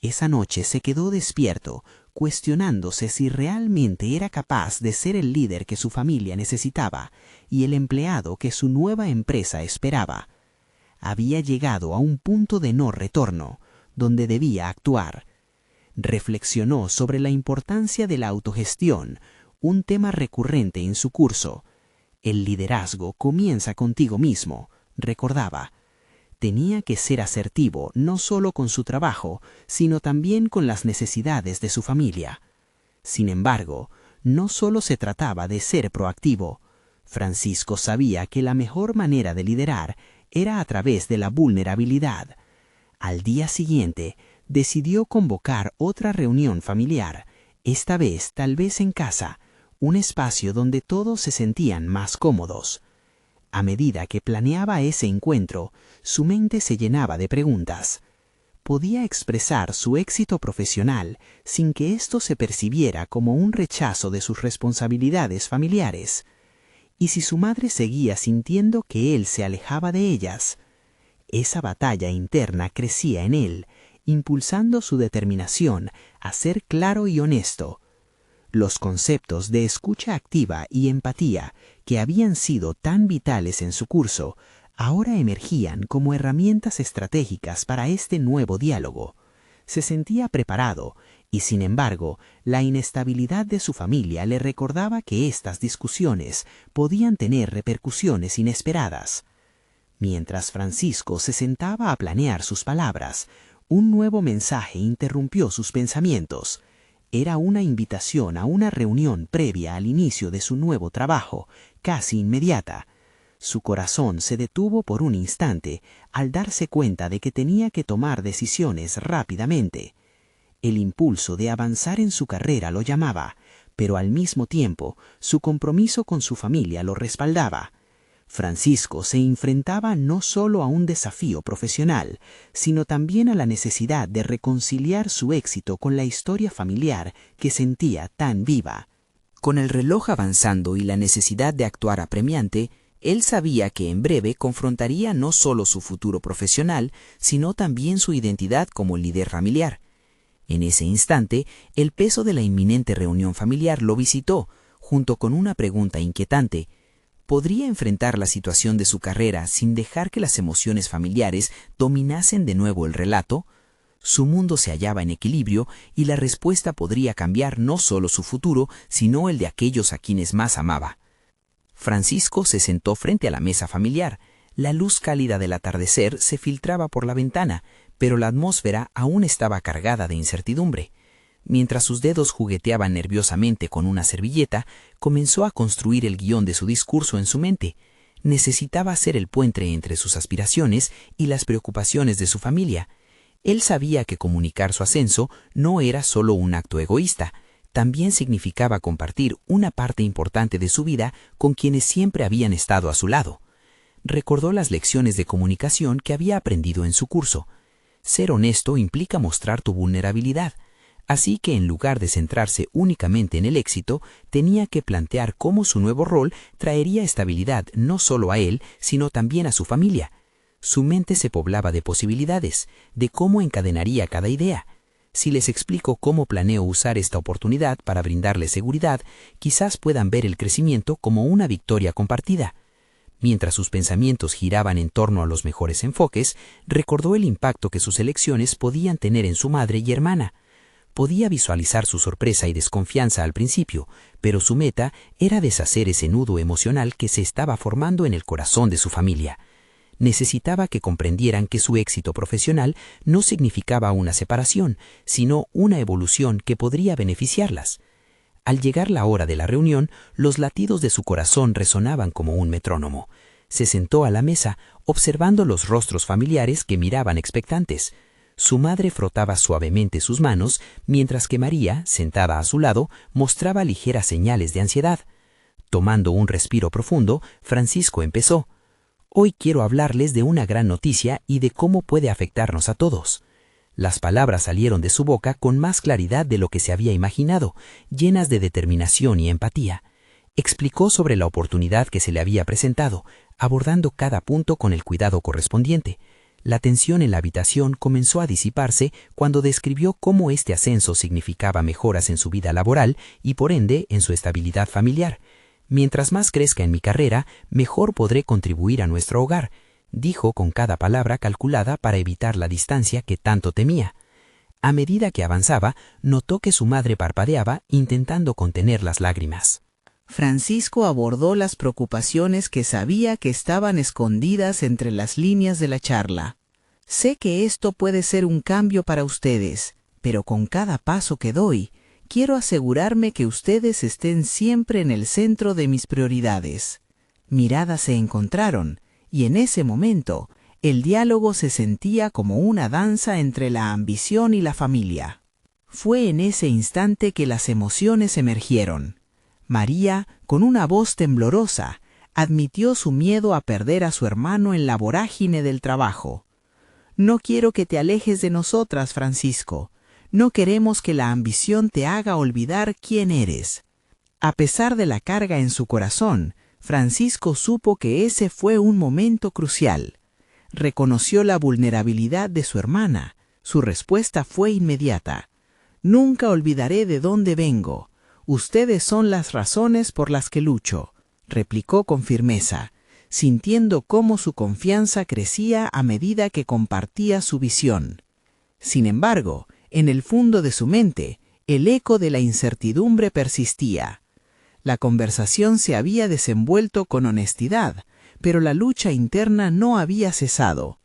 Esa noche se quedó despierto, cuestionándose si realmente era capaz de ser el líder que su familia necesitaba y el empleado que su nueva empresa esperaba. Había llegado a un punto de no retorno, donde debía actuar. Reflexionó sobre la importancia de la autogestión, un tema recurrente en su curso. El liderazgo comienza contigo mismo, recordaba. Tenía que ser asertivo no solo con su trabajo, sino también con las necesidades de su familia. Sin embargo, no solo se trataba de ser proactivo. Francisco sabía que la mejor manera de liderar era a través de la vulnerabilidad. Al día siguiente, decidió convocar otra reunión familiar, esta vez tal vez en casa, un espacio donde todos se sentían más cómodos. A medida que planeaba ese encuentro, su mente se llenaba de preguntas. Podía expresar su éxito profesional sin que esto se percibiera como un rechazo de sus responsabilidades familiares. ¿Y si su madre seguía sintiendo que él se alejaba de ellas? Esa batalla interna crecía en él, impulsando su determinación a ser claro y honesto. Los conceptos de escucha activa y empatía, que habían sido tan vitales en su curso, ahora emergían como herramientas estratégicas para este nuevo diálogo. Se sentía preparado, y sin embargo, la inestabilidad de su familia le recordaba que estas discusiones podían tener repercusiones inesperadas. Mientras Francisco se sentaba a planear sus palabras, un nuevo mensaje interrumpió sus pensamientos. Era una invitación a una reunión previa al inicio de su nuevo trabajo, casi inmediata. Su corazón se detuvo por un instante al darse cuenta de que tenía que tomar decisiones rápidamente. El impulso de avanzar en su carrera lo llamaba, pero al mismo tiempo su compromiso con su familia lo respaldaba. Francisco se enfrentaba no solo a un desafío profesional, sino también a la necesidad de reconciliar su éxito con la historia familiar que sentía tan viva. Con el reloj avanzando y la necesidad de actuar apremiante, él sabía que en breve confrontaría no solo su futuro profesional, sino también su identidad como líder familiar. En ese instante, el peso de la inminente reunión familiar lo visitó, junto con una pregunta inquietante. ¿Podría enfrentar la situación de su carrera sin dejar que las emociones familiares dominasen de nuevo el relato? Su mundo se hallaba en equilibrio y la respuesta podría cambiar no solo su futuro, sino el de aquellos a quienes más amaba. Francisco se sentó frente a la mesa familiar. La luz cálida del atardecer se filtraba por la ventana, pero la atmósfera aún estaba cargada de incertidumbre. Mientras sus dedos jugueteaban nerviosamente con una servilleta, comenzó a construir el guión de su discurso en su mente. Necesitaba ser el puente entre sus aspiraciones y las preocupaciones de su familia. Él sabía que comunicar su ascenso no era solo un acto egoísta, también significaba compartir una parte importante de su vida con quienes siempre habían estado a su lado. Recordó las lecciones de comunicación que había aprendido en su curso. Ser honesto implica mostrar tu vulnerabilidad. Así que en lugar de centrarse únicamente en el éxito, tenía que plantear cómo su nuevo rol traería estabilidad no solo a él, sino también a su familia. Su mente se poblaba de posibilidades, de cómo encadenaría cada idea. Si les explico cómo planeo usar esta oportunidad para brindarles seguridad, quizás puedan ver el crecimiento como una victoria compartida. Mientras sus pensamientos giraban en torno a los mejores enfoques, recordó el impacto que sus elecciones podían tener en su madre y hermana. Podía visualizar su sorpresa y desconfianza al principio, pero su meta era deshacer ese nudo emocional que se estaba formando en el corazón de su familia. Necesitaba que comprendieran que su éxito profesional no significaba una separación, sino una evolución que podría beneficiarlas. Al llegar la hora de la reunión, los latidos de su corazón resonaban como un metrónomo. Se sentó a la mesa, observando los rostros familiares que miraban expectantes. Su madre frotaba suavemente sus manos, mientras que María, sentada a su lado, mostraba ligeras señales de ansiedad. Tomando un respiro profundo, Francisco empezó. Hoy quiero hablarles de una gran noticia y de cómo puede afectarnos a todos. Las palabras salieron de su boca con más claridad de lo que se había imaginado, llenas de determinación y empatía. Explicó sobre la oportunidad que se le había presentado, abordando cada punto con el cuidado correspondiente. La tensión en la habitación comenzó a disiparse cuando describió cómo este ascenso significaba mejoras en su vida laboral y por ende en su estabilidad familiar. Mientras más crezca en mi carrera, mejor podré contribuir a nuestro hogar, dijo con cada palabra calculada para evitar la distancia que tanto temía. A medida que avanzaba, notó que su madre parpadeaba intentando contener las lágrimas. Francisco abordó las preocupaciones que sabía que estaban escondidas entre las líneas de la charla. Sé que esto puede ser un cambio para ustedes, pero con cada paso que doy, quiero asegurarme que ustedes estén siempre en el centro de mis prioridades. Miradas se encontraron, y en ese momento, el diálogo se sentía como una danza entre la ambición y la familia. Fue en ese instante que las emociones emergieron. María, con una voz temblorosa, admitió su miedo a perder a su hermano en la vorágine del trabajo. No quiero que te alejes de nosotras, Francisco. No queremos que la ambición te haga olvidar quién eres. A pesar de la carga en su corazón, Francisco supo que ese fue un momento crucial. Reconoció la vulnerabilidad de su hermana. Su respuesta fue inmediata. «Nunca olvidaré de dónde vengo. Ustedes son las razones por las que lucho», replicó con firmeza, sintiendo cómo su confianza crecía a medida que compartía su visión. Sin embargo, en el fondo de su mente, el eco de la incertidumbre persistía. La conversación se había desenvuelto con honestidad, pero la lucha interna no había cesado.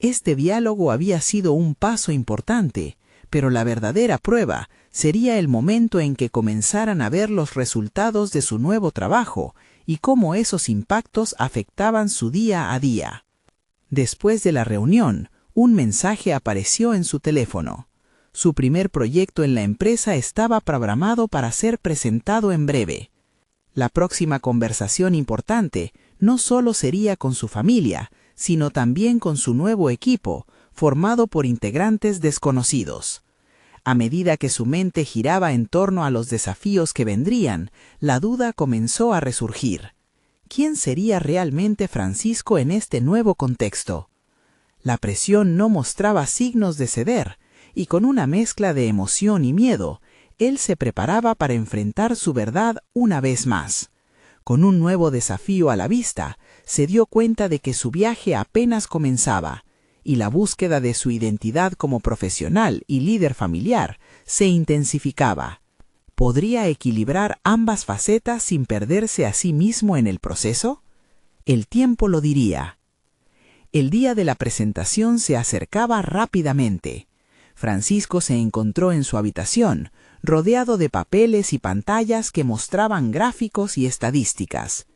Este diálogo había sido un paso importante, pero la verdadera prueba sería el momento en que comenzaran a ver los resultados de su nuevo trabajo y cómo esos impactos afectaban su día a día. Después de la reunión, un mensaje apareció en su teléfono. Su primer proyecto en la empresa estaba programado para ser presentado en breve. La próxima conversación importante no solo sería con su familia, sino también con su nuevo equipo, formado por integrantes desconocidos. A medida que su mente giraba en torno a los desafíos que vendrían, la duda comenzó a resurgir. ¿Quién sería realmente Francisco en este nuevo contexto? La presión no mostraba signos de ceder, y con una mezcla de emoción y miedo, él se preparaba para enfrentar su verdad una vez más. Con un nuevo desafío a la vista, se dio cuenta de que su viaje apenas comenzaba, y la búsqueda de su identidad como profesional y líder familiar se intensificaba. ¿Podría equilibrar ambas facetas sin perderse a sí mismo en el proceso? El tiempo lo diría. El día de la presentación se acercaba rápidamente. Francisco se encontró en su habitación, rodeado de papeles y pantallas que mostraban gráficos y estadísticas.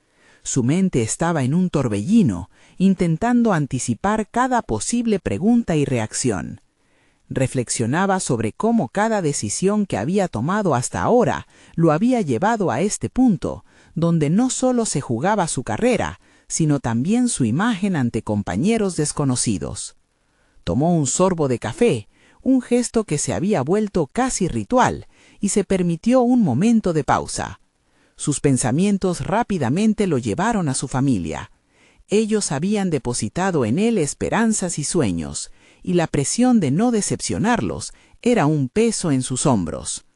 Su mente estaba en un torbellino, intentando anticipar cada posible pregunta y reacción. Reflexionaba sobre cómo cada decisión que había tomado hasta ahora lo había llevado a este punto, donde no solo se jugaba su carrera, sino también su imagen ante compañeros desconocidos. Tomó un sorbo de café, un gesto que se había vuelto casi ritual, y se permitió un momento de pausa. Sus pensamientos rápidamente lo llevaron a su familia. Ellos habían depositado en él esperanzas y sueños, y la presión de no decepcionarlos era un peso en sus hombros.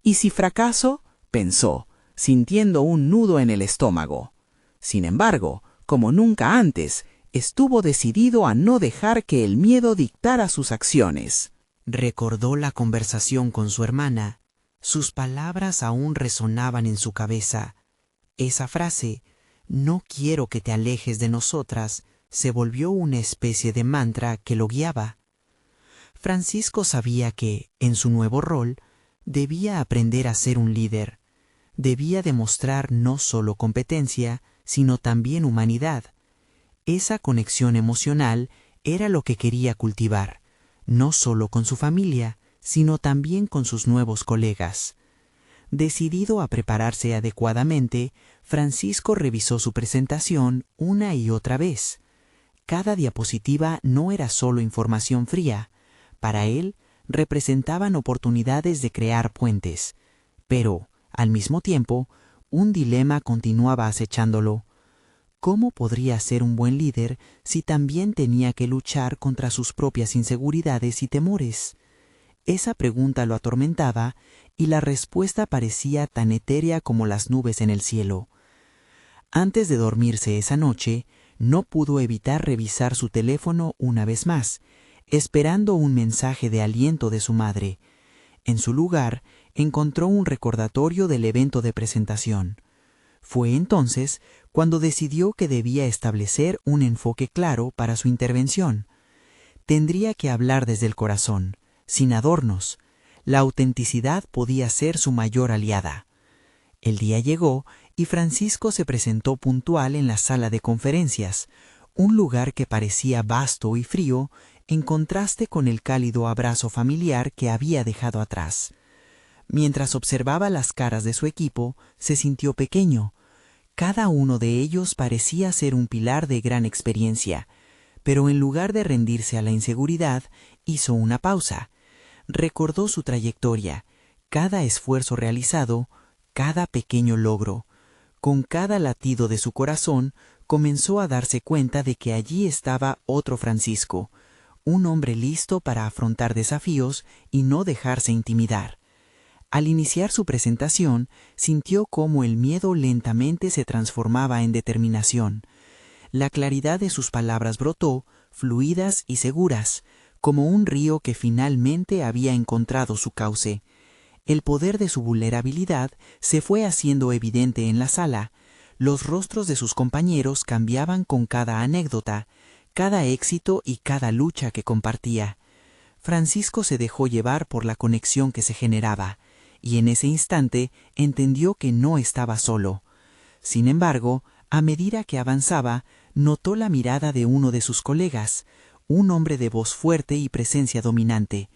¿Y si fracaso?, pensó, sintiendo un nudo en el estómago. Sin embargo, como nunca antes, estuvo decidido a no dejar que el miedo dictara sus acciones. Recordó la conversación con su hermana. Sus palabras aún resonaban en su cabeza. Esa frase, «No quiero que te alejes de nosotras», se volvió una especie de mantra que lo guiaba. Francisco sabía que, en su nuevo rol, debía aprender a ser un líder. Debía demostrar no solo competencia, sino también humanidad. Esa conexión emocional era lo que quería cultivar, no solo con su familia, sino también con sus nuevos colegas. Decidido a prepararse adecuadamente, Francisco revisó su presentación una y otra vez. Cada diapositiva no era solo información fría. Para él, representaban oportunidades de crear puentes. Pero, al mismo tiempo, un dilema continuaba acechándolo. ¿Cómo podría ser un buen líder si también tenía que luchar contra sus propias inseguridades y temores? Esa pregunta lo atormentaba y la respuesta parecía tan etérea como las nubes en el cielo. Antes de dormirse esa noche, no pudo evitar revisar su teléfono una vez más, esperando un mensaje de aliento de su madre. En su lugar, encontró un recordatorio del evento de presentación. Fue entonces cuando decidió que debía establecer un enfoque claro para su intervención. Tendría que hablar desde el corazón, sin adornos. La autenticidad podía ser su mayor aliada. El día llegó y Francisco se presentó puntual en la sala de conferencias, un lugar que parecía vasto y frío en contraste con el cálido abrazo familiar que había dejado atrás. Mientras observaba las caras de su equipo, se sintió pequeño. Cada uno de ellos parecía ser un pilar de gran experiencia, pero en lugar de rendirse a la inseguridad, hizo una pausa. Recordó su trayectoria, cada esfuerzo realizado, cada pequeño logro. Con cada latido de su corazón, comenzó a darse cuenta de que allí estaba otro Francisco, un hombre listo para afrontar desafíos y no dejarse intimidar. Al iniciar su presentación, sintió cómo el miedo lentamente se transformaba en determinación. La claridad de sus palabras brotó, fluidas y seguras, como un río que finalmente había encontrado su cauce. El poder de su vulnerabilidad se fue haciendo evidente en la sala. Los rostros de sus compañeros cambiaban con cada anécdota, cada éxito y cada lucha que compartía. Francisco se dejó llevar por la conexión que se generaba, y en ese instante entendió que no estaba solo. Sin embargo, a medida que avanzaba, notó la mirada de uno de sus colegas, un hombre de voz fuerte y presencia dominante,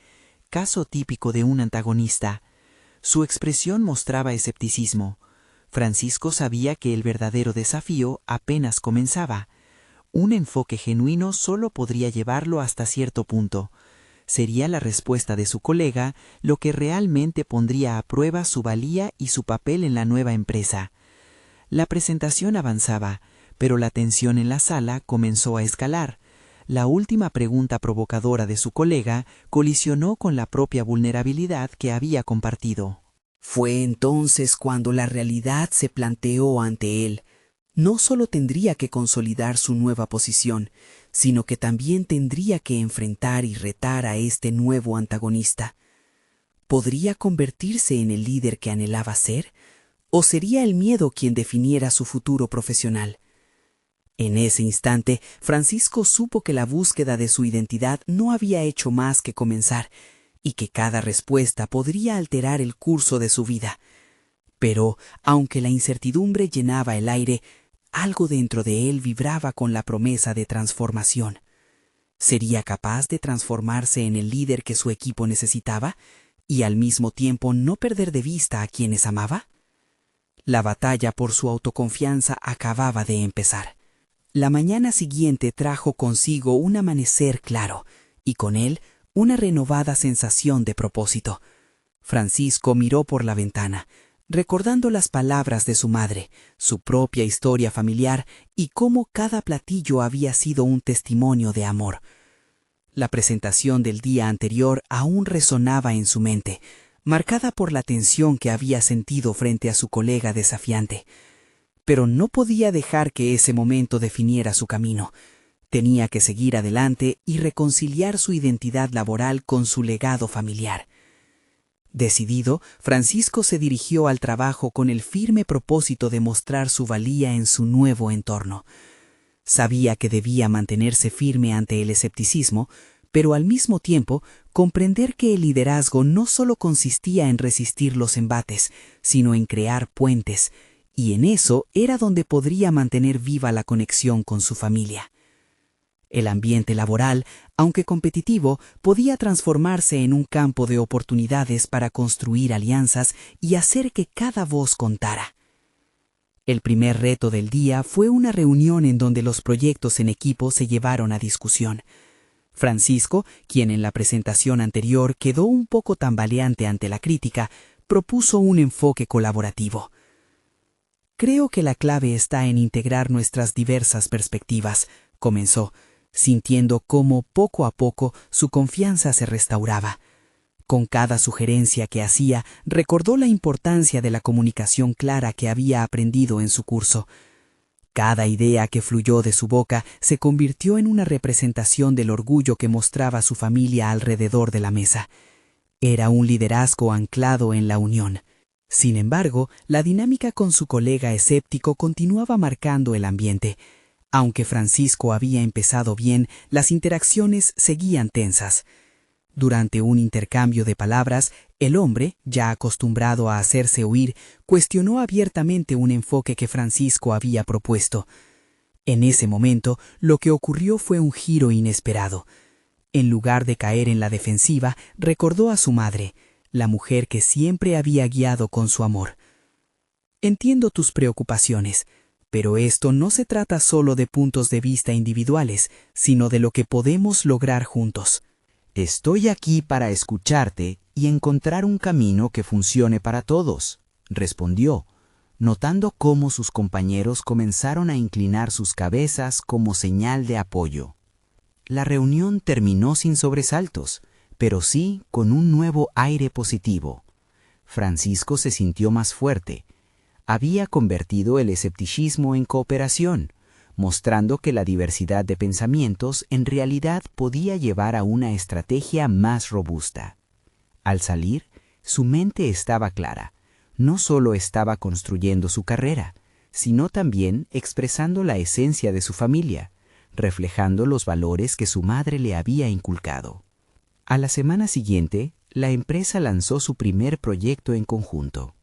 caso típico de un antagonista. Su expresión mostraba escepticismo. Francisco sabía que el verdadero desafío apenas comenzaba. Un enfoque genuino solo podría llevarlo hasta cierto punto. Sería la respuesta de su colega lo que realmente pondría a prueba su valía y su papel en la nueva empresa. La presentación avanzaba, pero la tensión en la sala comenzó a escalar. La última pregunta provocadora de su colega colisionó con la propia vulnerabilidad que había compartido. Fue entonces cuando la realidad se planteó ante él. No solo tendría que consolidar su nueva posición, sino que también tendría que enfrentar y retar a este nuevo antagonista. ¿Podría convertirse en el líder que anhelaba ser? ¿O sería el miedo quien definiera su futuro profesional? En ese instante, Francisco supo que la búsqueda de su identidad no había hecho más que comenzar, y que cada respuesta podría alterar el curso de su vida. Pero, aunque la incertidumbre llenaba el aire, algo dentro de él vibraba con la promesa de transformación. ¿Sería capaz de transformarse en el líder que su equipo necesitaba y al mismo tiempo no perder de vista a quienes amaba? La batalla por su autoconfianza acababa de empezar. La mañana siguiente trajo consigo un amanecer claro y con él una renovada sensación de propósito. Francisco miró por la ventana, recordando las palabras de su madre, su propia historia familiar y cómo cada platillo había sido un testimonio de amor. La presentación del día anterior aún resonaba en su mente, marcada por la tensión que había sentido frente a su colega desafiante. Pero no podía dejar que ese momento definiera su camino. Tenía que seguir adelante y reconciliar su identidad laboral con su legado familiar. Decidido, Francisco se dirigió al trabajo con el firme propósito de mostrar su valía en su nuevo entorno. Sabía que debía mantenerse firme ante el escepticismo, pero al mismo tiempo comprender que el liderazgo no solo consistía en resistir los embates, sino en crear puentes, y en eso era donde podría mantener viva la conexión con su familia. El ambiente laboral, aunque competitivo, podía transformarse en un campo de oportunidades para construir alianzas y hacer que cada voz contara. El primer reto del día fue una reunión en donde los proyectos en equipo se llevaron a discusión. Francisco, quien en la presentación anterior quedó un poco tambaleante ante la crítica, propuso un enfoque colaborativo. «Creo que la clave está en integrar nuestras diversas perspectivas», comenzó, sintiendo cómo poco a poco su confianza se restauraba. Con cada sugerencia que hacía, recordó la importancia de la comunicación clara que había aprendido en su curso. Cada idea que fluyó de su boca se convirtió en una representación del orgullo que mostraba su familia alrededor de la mesa. Era un liderazgo anclado en la unión. Sin embargo, la dinámica con su colega escéptico continuaba marcando el ambiente. Aunque Francisco había empezado bien, las interacciones seguían tensas. Durante un intercambio de palabras, el hombre, ya acostumbrado a hacerse oír, cuestionó abiertamente un enfoque que Francisco había propuesto. En ese momento, lo que ocurrió fue un giro inesperado. En lugar de caer en la defensiva, recordó a su madre, la mujer que siempre había guiado con su amor. «Entiendo tus preocupaciones, pero esto no se trata solo de puntos de vista individuales, sino de lo que podemos lograr juntos». «Estoy aquí para escucharte y encontrar un camino que funcione para todos», respondió. notando cómo sus compañeros comenzaron a inclinar sus cabezas como señal de apoyo. La reunión terminó sin sobresaltos, pero sí con un nuevo aire positivo. Francisco se sintió más fuerte. Había convertido el escepticismo en cooperación, mostrando que la diversidad de pensamientos en realidad podía llevar a una estrategia más robusta. Al salir, su mente estaba clara. No solo estaba construyendo su carrera, sino también expresando la esencia de su familia, reflejando los valores que su madre le había inculcado. A la semana siguiente, la empresa lanzó su primer proyecto en conjunto.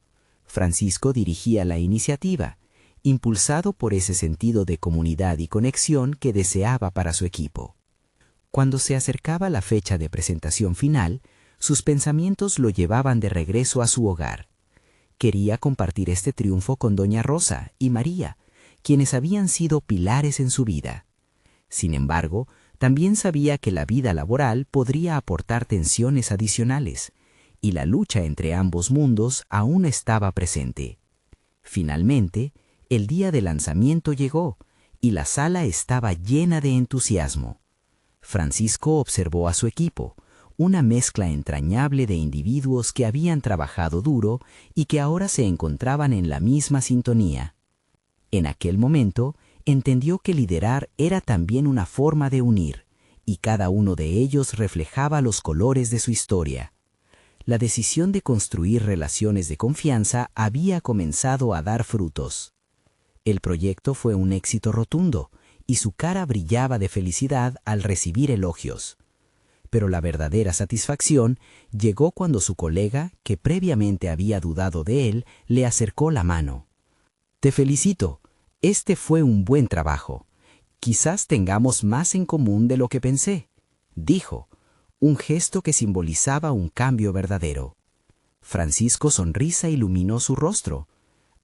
Francisco dirigía la iniciativa, impulsado por ese sentido de comunidad y conexión que deseaba para su equipo. Cuando se acercaba la fecha de presentación final, sus pensamientos lo llevaban de regreso a su hogar. Quería compartir este triunfo con doña Rosa y María, quienes habían sido pilares en su vida. Sin embargo, también sabía que la vida laboral podría aportar tensiones adicionales, y la lucha entre ambos mundos aún estaba presente. Finalmente, el día de lanzamiento llegó, y la sala estaba llena de entusiasmo. Francisco observó a su equipo, una mezcla entrañable de individuos que habían trabajado duro y que ahora se encontraban en la misma sintonía. En aquel momento, entendió que liderar era también una forma de unir, y cada uno de ellos reflejaba los colores de su historia. La decisión de construir relaciones de confianza había comenzado a dar frutos. El proyecto fue un éxito rotundo, y su cara brillaba de felicidad al recibir elogios. Pero la verdadera satisfacción llegó cuando su colega, que previamente había dudado de él, le acercó la mano. «Te felicito. Este fue un buen trabajo. Quizás tengamos más en común de lo que pensé», dijo, un gesto que simbolizaba un cambio verdadero. Francisco sonrisa iluminó su rostro.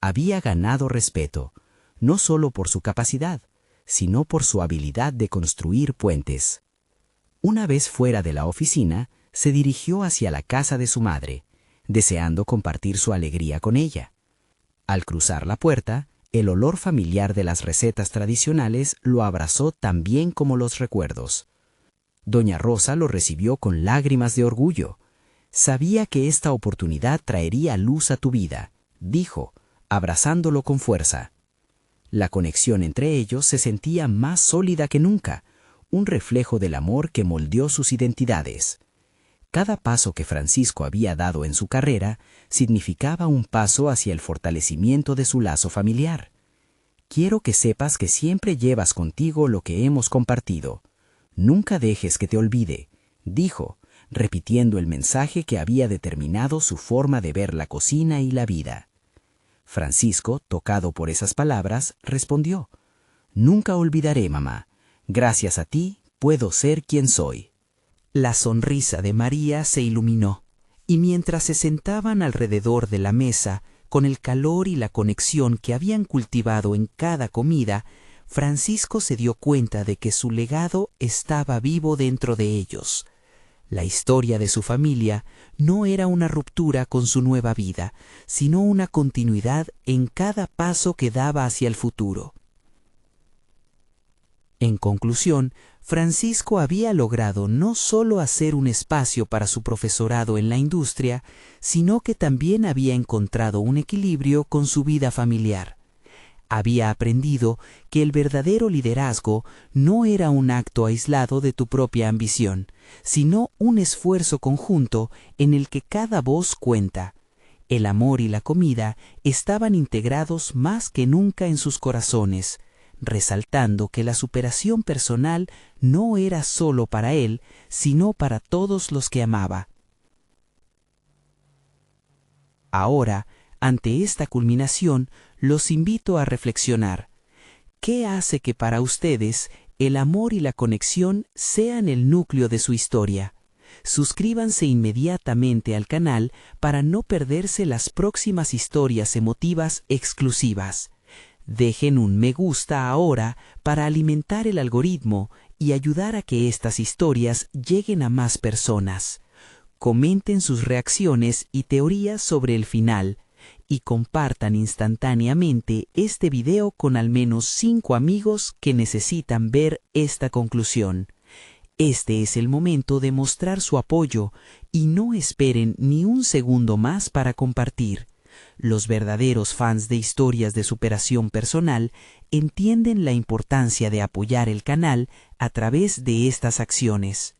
Había ganado respeto, no solo por su capacidad, sino por su habilidad de construir puentes. Una vez fuera de la oficina, se dirigió hacia la casa de su madre, deseando compartir su alegría con ella. Al cruzar la puerta, el olor familiar de las recetas tradicionales lo abrazó tan bien como los recuerdos. Doña Rosa lo recibió con lágrimas de orgullo. «Sabía que esta oportunidad traería luz a tu vida», dijo, abrazándolo con fuerza. La conexión entre ellos se sentía más sólida que nunca, un reflejo del amor que moldeó sus identidades. Cada paso que Francisco había dado en su carrera significaba un paso hacia el fortalecimiento de su lazo familiar. «Quiero que sepas que siempre llevas contigo lo que hemos compartido. Nunca dejes que te olvide», dijo, repitiendo el mensaje que había determinado su forma de ver la cocina y la vida. Francisco, tocado por esas palabras, respondió: «Nunca olvidaré, mamá. Gracias a ti puedo ser quien soy». La sonrisa de María se iluminó, y mientras se sentaban alrededor de la mesa, con el calor y la conexión que habían cultivado en cada comida, Francisco se dio cuenta de que su legado estaba vivo dentro de ellos. La historia de su familia no era una ruptura con su nueva vida, sino una continuidad en cada paso que daba hacia el futuro. En conclusión, Francisco había logrado no solo hacer un espacio para su profesorado en la industria, sino que también había encontrado un equilibrio con su vida familiar. Había aprendido que el verdadero liderazgo no era un acto aislado de tu propia ambición, sino un esfuerzo conjunto en el que cada voz cuenta. El amor y la comida estaban integrados más que nunca en sus corazones, resaltando que la superación personal no era solo para él, sino para todos los que amaba. Ahora, ante esta culminación, los invito a reflexionar. ¿Qué hace que para ustedes el amor y la conexión sean el núcleo de su historia? Suscríbanse inmediatamente al canal para no perderse las próximas historias emotivas exclusivas. Dejen un me gusta ahora para alimentar el algoritmo y ayudar a que estas historias lleguen a más personas. Comenten sus reacciones y teorías sobre el final y compartan instantáneamente este video con al menos 5 amigos que necesitan ver esta conclusión. Este es el momento de mostrar su apoyo y no esperen ni un segundo más para compartir. Los verdaderos fans de historias de superación personal entienden la importancia de apoyar el canal a través de estas acciones.